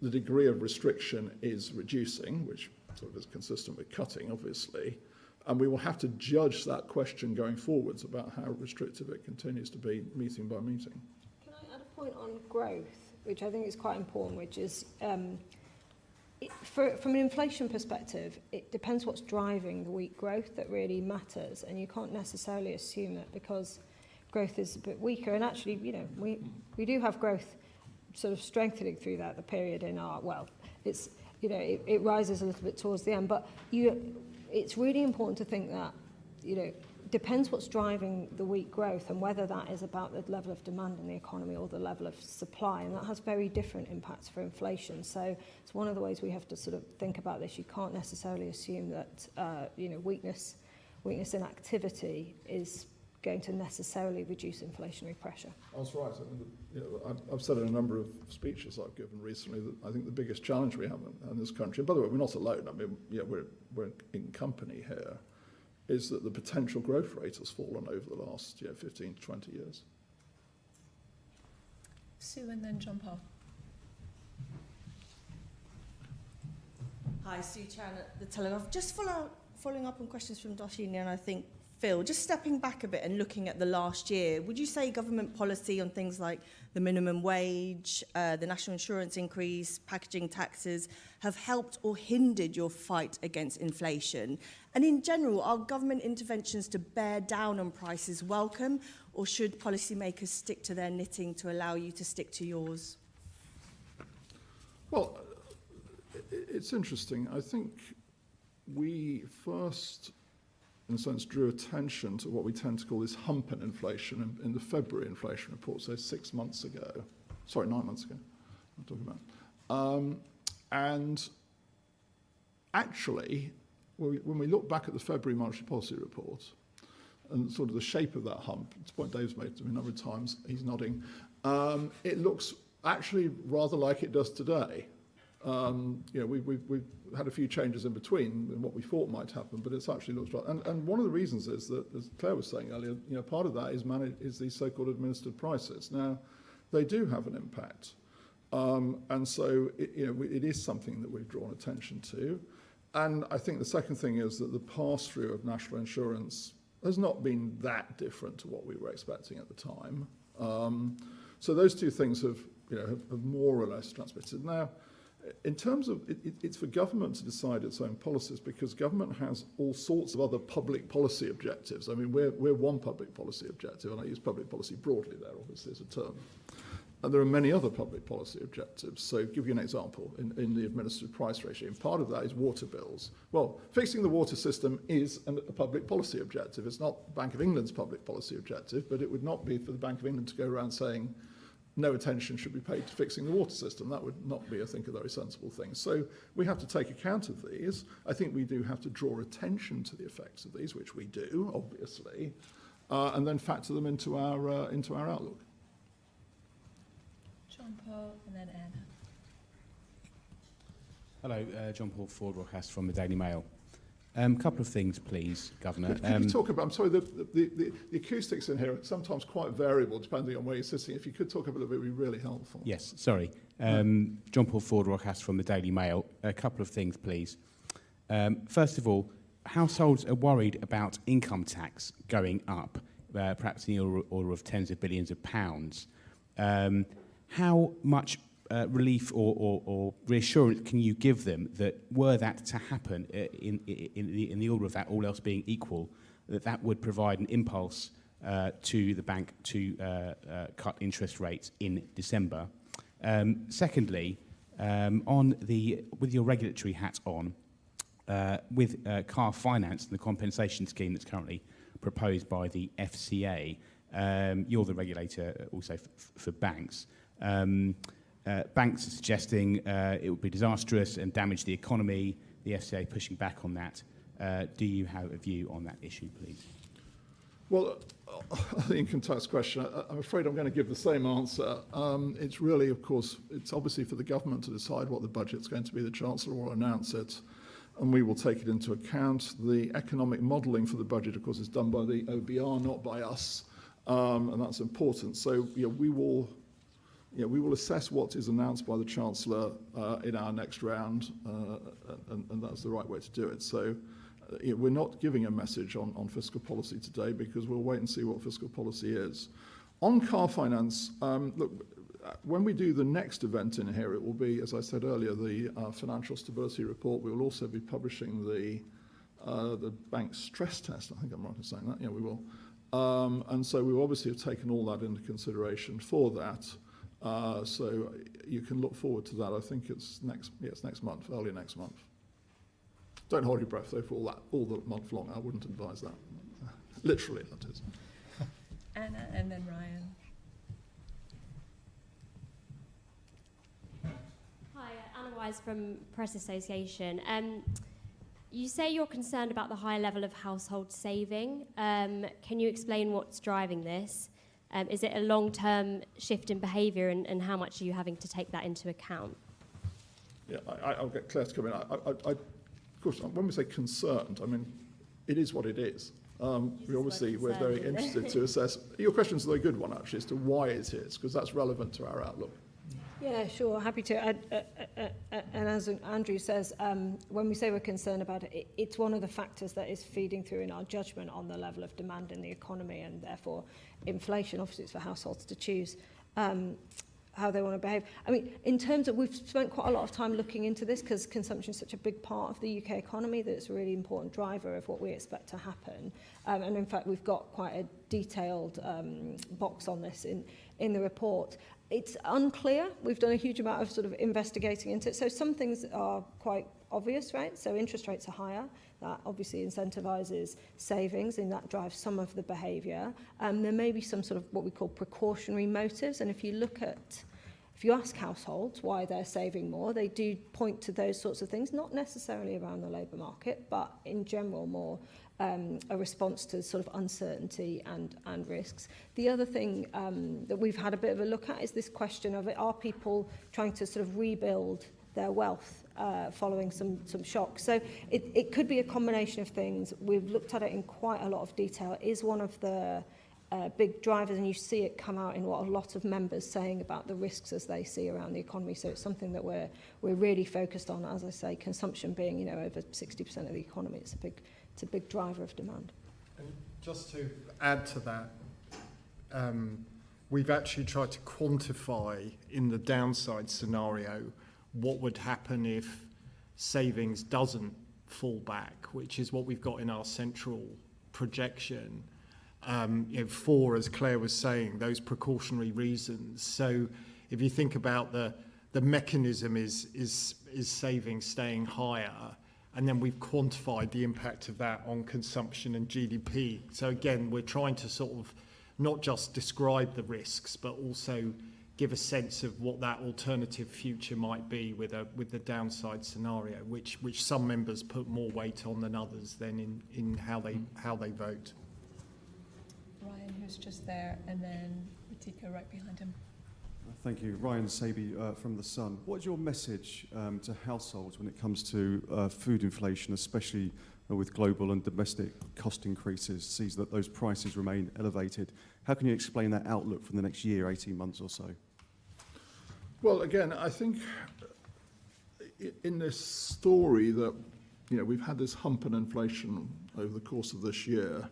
the degree of restriction is reducing, which sort of is consistent with cutting, obviously, and we will have to judge that question going forwards about how restrictive it continues to be meeting by meeting. Can I add a point on growth, which I think is quite important, which is from an inflation perspective, it depends what's driving the weak growth that really matters, and you can't necessarily assume that because growth is a bit weaker. And actually, we do have growth sort of strengthening through the period in our, it's, it rises a little bit towards the end, but it's really important to think that, depends what's driving the weak growth and whether that is about the level of demand in the economy or the level of supply, and that has very different impacts for inflation. So it's one of the ways we have to sort of think about this. You can't necessarily assume that weakness in activity is going to necessarily reduce inflationary pressure. That's right. I mean, I've said in a number of speeches I've given recently that I think the biggest challenge we have in this country, and by the way, we're not alone. I mean, we're in company here, is that the potential growth rate has fallen over the last 15 to 20 years. Sue and then John Paul. Hi, Sue Chan at The Telegraph. Just following up on questions from Darshini and I think Phil, just stepping back a bit and looking at the last year, would you say government policy on things like the minimum wage, the national insurance increase, packaging taxes have helped or hindered your fight against inflation? And in general, are government interventions to bear down on prices welcome, or should policymakers stick to their knitting to allow you to stick to yours? Well, it's interesting. I think we first, in a sense, drew attention to what we tend to call this hump in inflation in the February inflation report, so 6 months ago. Sorry, 9 months ago, I'm talking about. And actually, when we look back at the February monetary policy report and sort of the shape of that hump, it's a point Dave's made to me a number of times, he's nodding, it looks actually rather like it does today. We've had a few changes in between in what we thought might happen, but it actually looks right. And one of the reasons is that, as Claire was saying earlier, part of that is these so-called administered prices. Now, they do have an impact. And so it is something that we've drawn attention to. And I think the second thing is that the pass-through of national insurance has not been that different to what we were expecting at the time. So those two things have more or less transmitted. Now, in terms of, it's for government to decide its own policies, because government has all sorts of other public policy objectives. I mean, we're one public policy objective, and I use public policy broadly there, obviously, as a term. And there are many other public policy objectives. So to give you an example, in the administered price regime, part of that is water bills. Well, fixing the water system is a public policy objective. It's not Bank of England's public policy objective, but it would not be for the Bank of England to go around saying no attention should be paid to fixing the water system. That would not be, I think, a very sensible thing. So we have to take account of these. I think we do have to draw attention to the effects of these, which we do, obviously, and then factor them into our outlook. John Paul and then Anna. Hello, John Paul Ford-Rockcast from the Daily Mail. Couple of things, please, Governor. Could you talk about, I'm sorry, the acoustics in here are sometimes quite variable depending on where you're sitting. If you could talk a little bit, it would be really helpful. Yes, sorry. John Paul Ford-Rockcast from the Daily Mail. A couple of things, please. First of all, households are worried about income tax going up, perhaps in the order of tens of billions of pounds. How much relief or reassurance can you give them that were that to happen in the order of that, all else being equal, that would provide an impulse to the bank to cut interest rates in December? Secondly, with your regulatory hat on, with car finance and the compensation scheme that's currently proposed by the FCA, you're the regulator also for banks. Banks are suggesting it would be disastrous and damage the economy. The FCA pushing back on that. Do you have a view on that issue, please? Well, the income tax question, I'm afraid I'm going to give the same answer. It's really, of course, it's obviously for the government to decide what the budget's going to be. The Chancellor will announce it, and we will take it into account. The economic modelling for the budget, of course, is done by the OBR, not by us, and that's important. So we will assess what is announced by the Chancellor in our next round, and that's the right way to do it. So we're not giving a message on fiscal policy today because we'll wait and see what fiscal policy is. On car finance, look, when we do the next event in here, it will be, as I said earlier, the financial stability report. We will also be publishing the bank stress test. I think I'm right in saying that. Yeah, we will. And so we obviously have taken all that into consideration for that. So you can look forward to that. I think it's next month, early next month. Don't hold your breath though for all the month long. I wouldn't advise that. Literally, that is. Anna and then Ryan. Hi, Anna Wise from Press Association. You say you're concerned about the high level of household saving. Can you explain what's driving this? Is it a long-term shift in behaviour, and how much are you having to take that into account? Yeah, I'll get Claire to come in. Of course, when we say concerned, I mean, it is what it is. We're very interested to assess. Your question's a very good one, actually, as to why it is, because that's relevant to our outlook. Yeah, sure, happy to. And as Andrew says, when we say we're concerned about it, it's one of the factors that is feeding through in our judgment on the level of demand in the economy, and therefore inflation. Obviously, it's for households to choose how they want to behave. I mean, in terms of, we've spent quite a lot of time looking into this because consumption is such a big part of the UK economy that it's a really important driver of what we expect to happen. And in fact, we've got quite a detailed box on this in the report. it's unclear. We've done a huge amount of sort of investigating into it. So some things are quite obvious, right? So interest rates are higher. That obviously incentivizes savings and that drives some of the behaviour. There may be some sort of what we call precautionary motives. And if you ask households why they're saving more, they do point to those sorts of things, not necessarily around the labour market, but in general more a response to sort of uncertainty and risks. The other thing that we've had a bit of a look at is this question of are people trying to sort of rebuild their wealth following some shocks. So it could be a combination of things. We've looked at it in quite a lot of detail. It is one of the big drivers, and you see it come out in what a lot of members saying about the risks as they see around the economy. So it's something that we're really focused on. As I say, consumption being over 60% of the economy, it's a big driver of demand. And just to add to that, we've actually tried to quantify in the downside scenario what would happen if savings doesn't fall back, which is what we've got in our central projection. For, as Claire was saying, those precautionary reasons. So if you think about the mechanism is savings staying higher, and then we've quantified the impact of that on consumption and GDP. So again, we're trying to sort of not just describe the risks, but also give a sense of what that alternative future might be with the downside scenario, which some members put more weight on than others then in how they vote. Ryan, who's just there, and then Ritika right behind him. Thank you. Ryan Saby from The Sun. What's your message to households when it comes to food inflation, especially with global and domestic cost increases, sees that those prices remain elevated? How can you explain that outlook for the next year, 18 months or so? Well, again, I think in this story that, we've had this hump in inflation over the course of this year.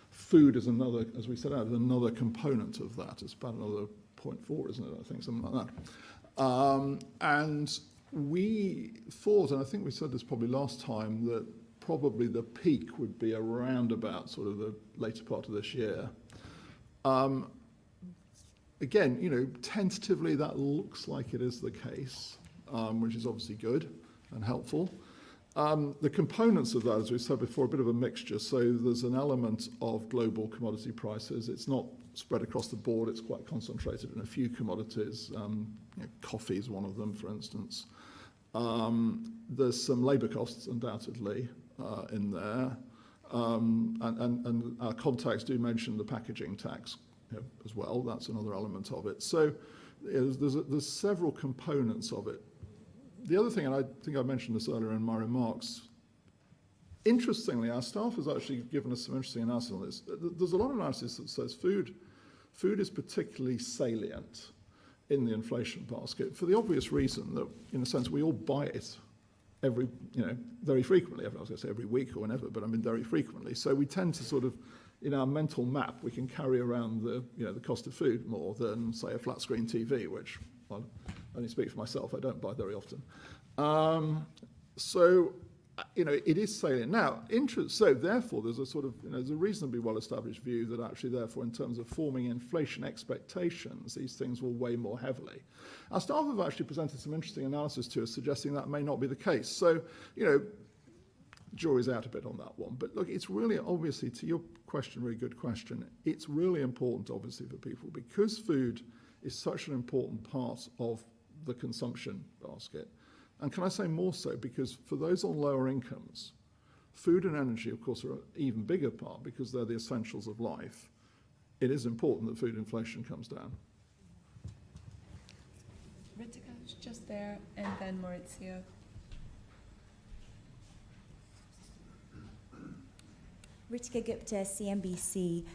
Food is another, as we set out, another component of that. It's about another 0.4, isn't it? I think, something like that. And we thought, and I think we said this probably last time, that probably the peak would be around about sort of the later part of this year. Again, tentatively that looks like it is the case, which is obviously good and helpful. The components of that, as we said before, a bit of a mixture. So there's an element of global commodity prices. It's not spread across the board. It's quite concentrated in a few commodities. Coffee is one of them, for instance. There's some labour costs, undoubtedly, in there. And our contacts do mention the packaging tax as well. That's another element of it. So there's several components of it. The other thing, and I think I mentioned this earlier in my remarks, interestingly, our staff has actually given us some interesting analysis on this. There's a lot of analysis that says food is particularly salient in the inflation basket for the obvious reason that, in a sense, we all buy it very frequently. I was going to say every week or whenever, but I mean very frequently. So we tend to sort of, in our mental map, we can carry around the cost of food more than, say, a flat screen TV, which, well, I only speak for myself, I don't buy very often. It is salient. Now, so therefore, there's a sort of, there's a reasonably well-established view that actually, therefore, in terms of forming inflation expectations, these things will weigh more heavily. Our staff have actually presented some interesting analysis to us suggesting that may not be the case. So, jury's out a bit on that one. But look, it's really, obviously, to your question, really good question, it's really important, obviously, for people, because food is such an important part of the consumption basket. And can I say more so, because for those on lower incomes, food and energy, of course, are an even bigger part because they're the essentials of life. It is important that food inflation comes down. Ritika's just there, and then Maurizio. Ritika Gupta, CNBC.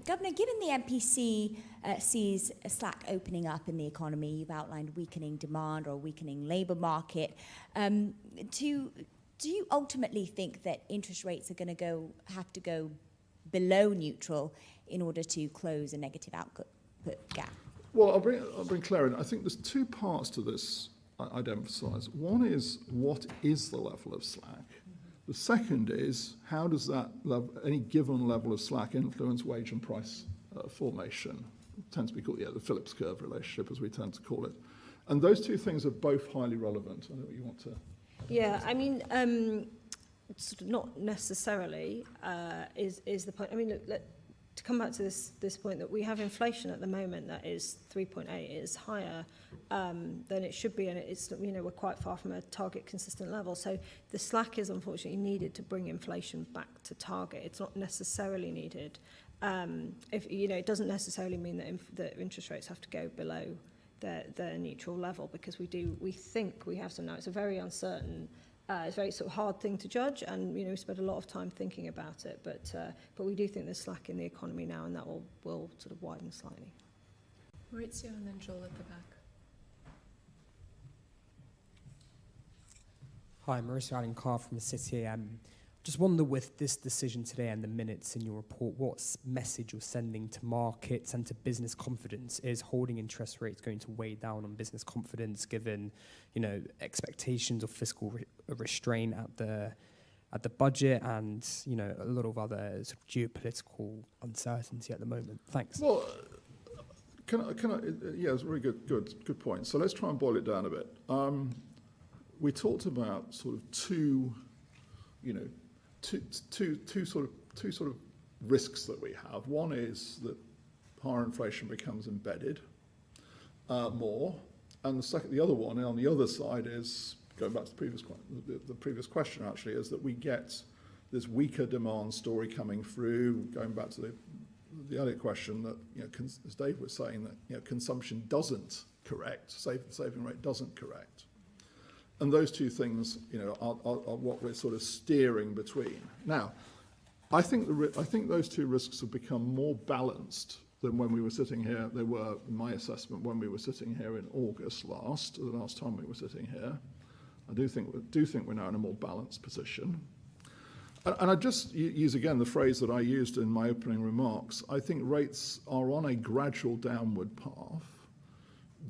Governor, given the MPC sees a slack opening up in the economy, you've outlined weakening demand or weakening labour market. Do you ultimately think that interest rates are going to have to go below neutral in order to close a negative output gap? Well, I'll bring Claire in. I think there's two parts to this I'd emphasise. One is, what is the level of slack? The second is, how does that any given level of slack influence wage and price formation? tends to be called the Phillips curve relationship, as we tend to call it. And those two things are both highly relevant. I know what you want to... Yeah, I mean, sort of not necessarily is the point. I mean, look, to come back to this point that we have inflation at the moment that is 3.8 is higher than it should be, and it's, you know, we're quite far from a target consistent level. So the slack is unfortunately needed to bring inflation back to target. It's not necessarily needed. If you know, it doesn't necessarily mean that interest rates have to go below their neutral level, because we think we have some now. It's a very uncertain. It's a very sort of hard thing to judge, and you know we spent a lot of time thinking about it. But we do think there's slack in the economy now, and that will sort of widen slightly. Maurizio and then Joel at the back. Hi, Maurizio Allen-Carr from Citi. Just wonder, with this decision today and the minutes in your report, what message you're sending to markets and to business confidence? Is holding interest rates going to weigh down on business confidence, given, you know, expectations of fiscal restraint at the budget and, you know, a lot of other sort of geopolitical uncertainty at the moment? Thanks. Well, can I? Yeah, it's a very good point. So let's try and boil it down a bit. We talked about sort of two sort of risks that we have. One is that higher inflation becomes embedded more, and the other one on the other side is, going back to the previous question actually, is that we get this weaker demand story coming through. Going back to the earlier question, that, you know, as Dave was saying, that, you know, consumption doesn't correct, saving rate doesn't correct. And those two things, you know, are what we're sort of steering between. Now, I think those two risks have become more balanced than when we were sitting here. They were, in my assessment, when we were sitting here in August the last time we were sitting here. I do think we're now in a more balanced position. And I just use again the phrase that I used in my opening remarks. I think rates are on a gradual downward path,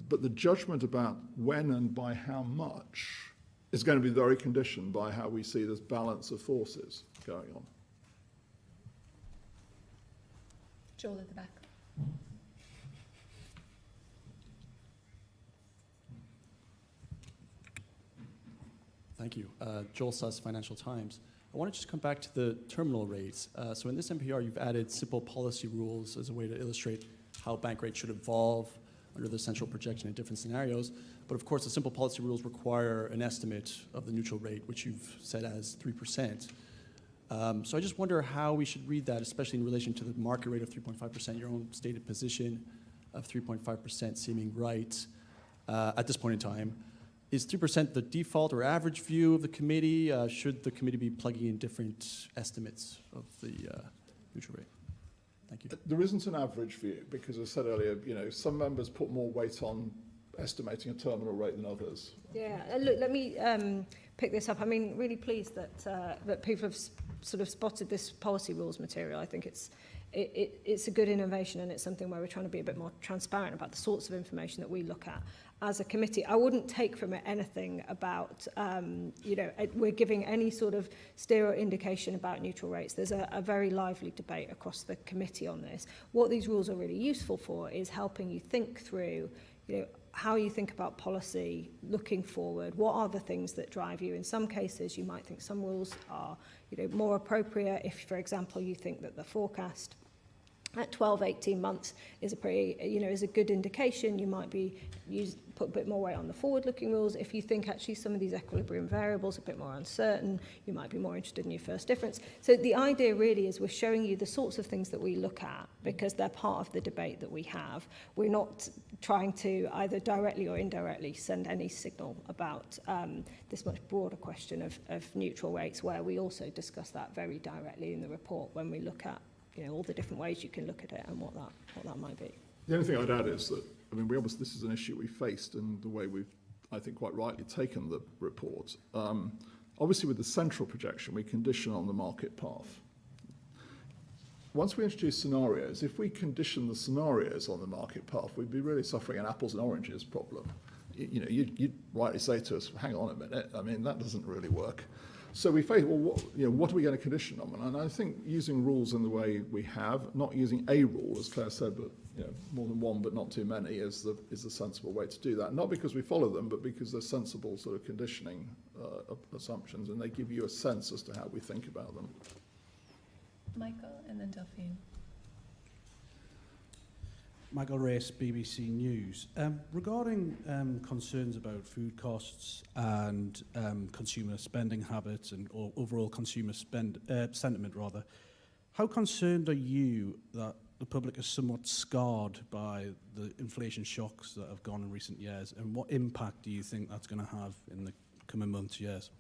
but the judgment about when and by how much is going to be very conditioned by how we see this balance of forces going on. Joel at the back. Thank you. Joel Suss, Financial Times. I want to just come back to the terminal rates. So in this NPR, you've added simple policy rules as a way to illustrate how bank rates should evolve under the central projection in different scenarios. But of course, the simple policy rules require an estimate of the neutral rate, which you've set as 3%. So I just wonder how we should read that, especially in relation to the market rate of 3.5%, your own stated position of 3.5% seeming right at this point in time. Is 3% the default or average view of the committee? Should the committee be plugging in different estimates of the neutral rate? Thank you. There isn't an average view, because as I said earlier, you know, some members put more weight on estimating a terminal rate than others. Yeah, look, let me pick this up. I mean, really pleased that people have sort of spotted this policy rules material. I think it's a good innovation, and it's something where we're trying to be a bit more transparent about the sorts of information that we look at as a committee. I wouldn't take from it anything about, you know, we're giving any sort of steer or indication about neutral rates. There's a very lively debate across the committee on this. What these rules are really useful for is helping you think through, you know, how you think about policy looking forward. What are the things that drive you? In some cases, you might think some rules are, you know, more appropriate if, for example, you think that the forecast at 12, 18 months is a good indication. You might put a bit more weight on the forward-looking rules. If you think actually some of these equilibrium variables are a bit more uncertain, you might be more interested in your first difference. So the idea really is we're showing you the sorts of things that we look at, because they're part of the debate that we have. We're not trying to either directly or indirectly send any signal about this much broader question of neutral rates, where we also discuss that very directly in the report when we look at, you know, all the different ways you can look at it and what that might be. The only thing I'd add is that, I mean, this is an issue we faced in the way we've, I think, quite rightly taken the report. Obviously, with the central projection, we condition on the market path. Once we introduce scenarios, if we condition the scenarios on the market path, we'd be really suffering an apples and oranges problem. You'd rightly say to us, hang on a minute, I mean, that doesn't really work. So we face, well, what are we going to condition on? And I think using rules in the way we have, not using a rule, as Claire said, but more than one but not too many is the sensible way to do that. Not because we follow them, but because they're sensible sort of conditioning assumptions, and they give you a sense as to how we think about them. Michael and then Delphine. Michael Race, BBC News. Regarding concerns about food costs and consumer spending habits and overall consumer sentiment, rather, how concerned are you that the public is somewhat scarred by the inflation shocks that have gone in recent years, and what impact do you think that's going to have in the coming months, years?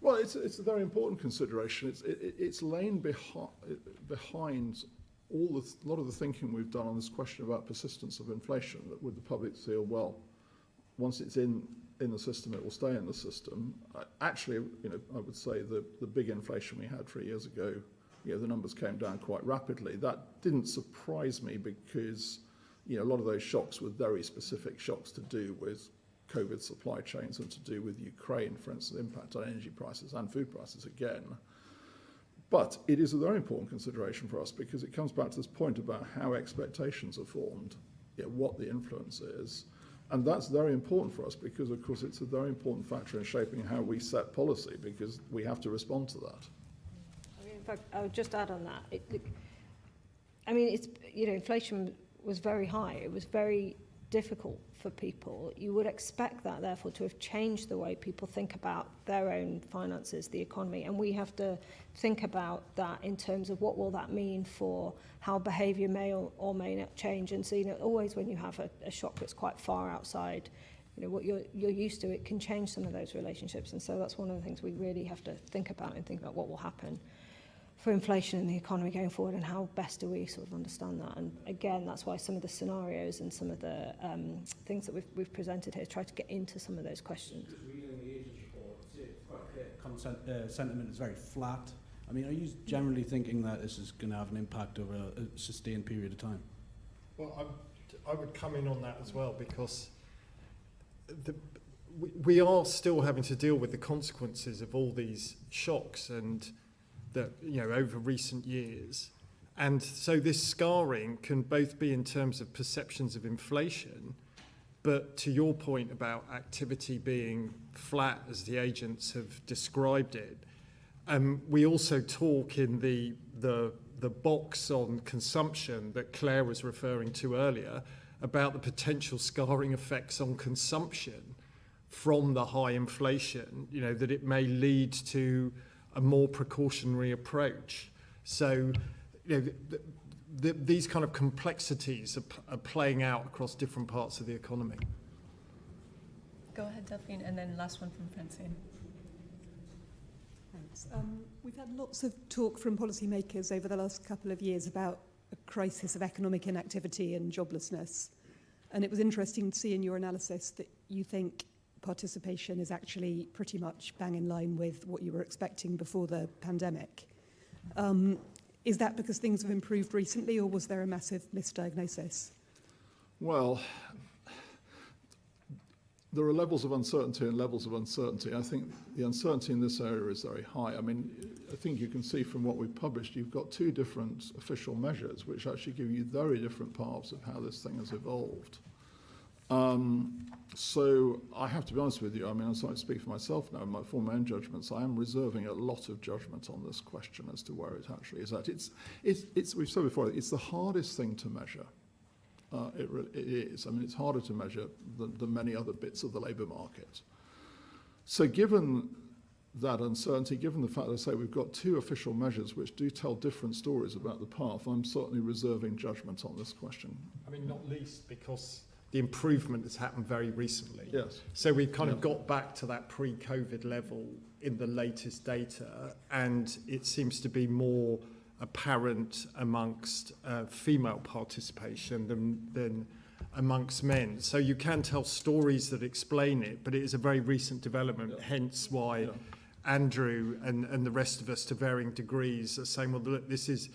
Well, it's a very important consideration. It's lain behind a lot of the thinking we've done on this question about persistence of inflation, that would the public feel, well, once it's in the system, it will stay in the system. Actually, I would say the big inflation we had 3 years ago, the numbers came down quite rapidly. That didn't surprise me because, a lot of those shocks were very specific shocks to do with COVID supply chains and to do with Ukraine, for instance, impact on energy prices and food prices again. But it is a very important consideration for us because it comes back to this point about how expectations are formed, what the influence is. And that's very important for us because, of course, it's a very important factor in shaping how we set policy because we have to respond to that. In fact, I would just add on that. Inflation was very high. It was very difficult for people. You would expect that, therefore, to have changed the way people think about their own finances, the economy, and we have to think about that in terms of what will that mean for how behaviour may or may not change. And so, always when you have a shock that's quite far outside, what you're used to, it can change some of those relationships. And so that's one of the things we really have to think about what will happen for inflation in the economy going forward and how best do we sort of understand that. And again, that's why some of the scenarios and some of the things that we've presented here try to get into some of those questions. Reading the agents report, it's quite clear. Sentiment is very flat. Are you generally thinking that this is going to have an impact over a sustained period of time? Well, I would come in on that as well because we are still having to deal with the consequences of all these shocks and that over recent years, and so this scarring can both be in terms of perceptions of inflation, but to your point about activity being flat as the agents have described it, we also talk in the box on consumption that Claire was referring to earlier about the potential scarring effects on consumption from the high inflation, that it may lead to a more precautionary approach. So, these kind of complexities are playing out across different parts of the economy. Go ahead, Delphine, and then last one from Francine. Thanks. We've had lots of talk from policymakers over the last couple of years about a crisis of economic inactivity and joblessness. And it was interesting to see in your analysis that you think participation is actually pretty much bang in line with what you were expecting before the pandemic. Is that because things have improved recently, or was there a massive misdiagnosis? Well, there are levels of uncertainty and levels of uncertainty. I think the uncertainty in this area is very high. I think you can see from what we've published, you've got two different official measures which actually give you very different paths of how this thing has evolved. So I have to be honest with you, I'm starting to speak for myself now, for my own judgments. I am reserving a lot of judgment on this question as to where it actually is at. It's we've said before, it's the hardest thing to measure. It is. It's harder to measure than many other bits of the labour market. So given that uncertainty, given the fact that I say we've got two official measures which do tell different stories about the path, I'm certainly reserving judgment on this question. Not least because the improvement has happened very recently. Yes. So we've kind of got back to that pre-COVID level in the latest data, and it seems to be more apparent amongst female participation than amongst men. So you can tell stories that explain it, but it is a very recent development, hence why Andrew and the rest of us to varying degrees are saying, well, look, this is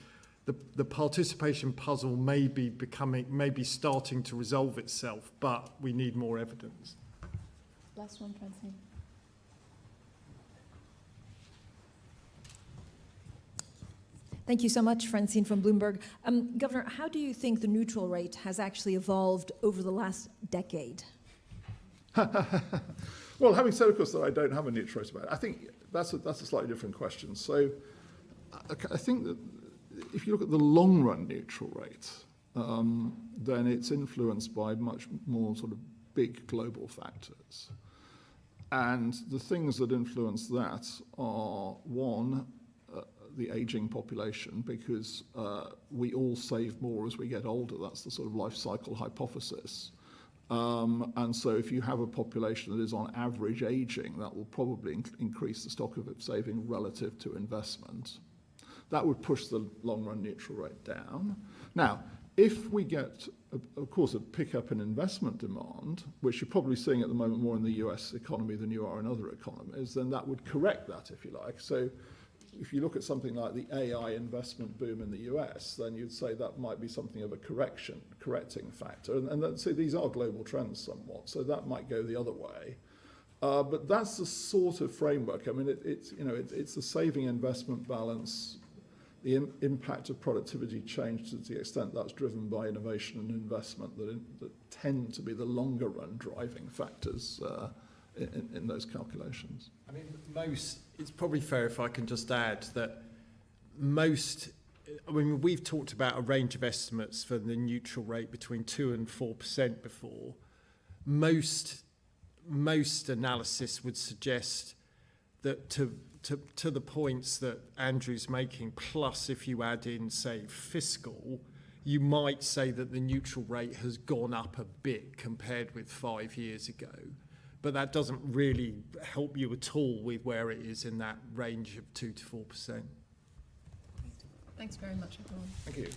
the participation puzzle may be starting to resolve itself, but we need more evidence. Last one, Francine. Thank you so much, Francine from Bloomberg. Governor, how do you think the neutral rate has actually evolved over the last decade? Well, having said, of course, that I don't have a neutral rate about it, I think that's a slightly different question. So I think that if you look at the long-run neutral rate, then it's influenced by much more sort of big global factors. And the things that influence that are, one, the aging population, because we all save more as we get older. That's the sort of life cycle hypothesis. And so if you have a population that is on average aging, that will probably increase the stock of saving relative to investment. That would push the long-run neutral rate down. Now, if we get, of course, a pickup in investment demand, which you're probably seeing at the moment more in the US economy than you are in other economies, then that would correct that, if you like. So if you look at something like the AI investment boom in the US, then you'd say that might be something of a correcting factor. And so these are global trends somewhat, so that might go the other way. But that's the sort of framework. I mean, it's the saving investment balance, the impact of productivity change to the extent that's driven by innovation and investment that tend to be the longer run driving factors in those calculations. I mean, it's probably fair if I can just add that we've talked about a range of estimates for the neutral rate between 2% and 4% before. Most analysis would suggest that to the points that Andrew's making, plus if you add in, say, fiscal, you might say that the neutral rate has gone up a bit compared with 5 years ago. But that doesn't really help you at all with where it is in that range of 2 to 4%. Thanks very much, everyone. Thank you.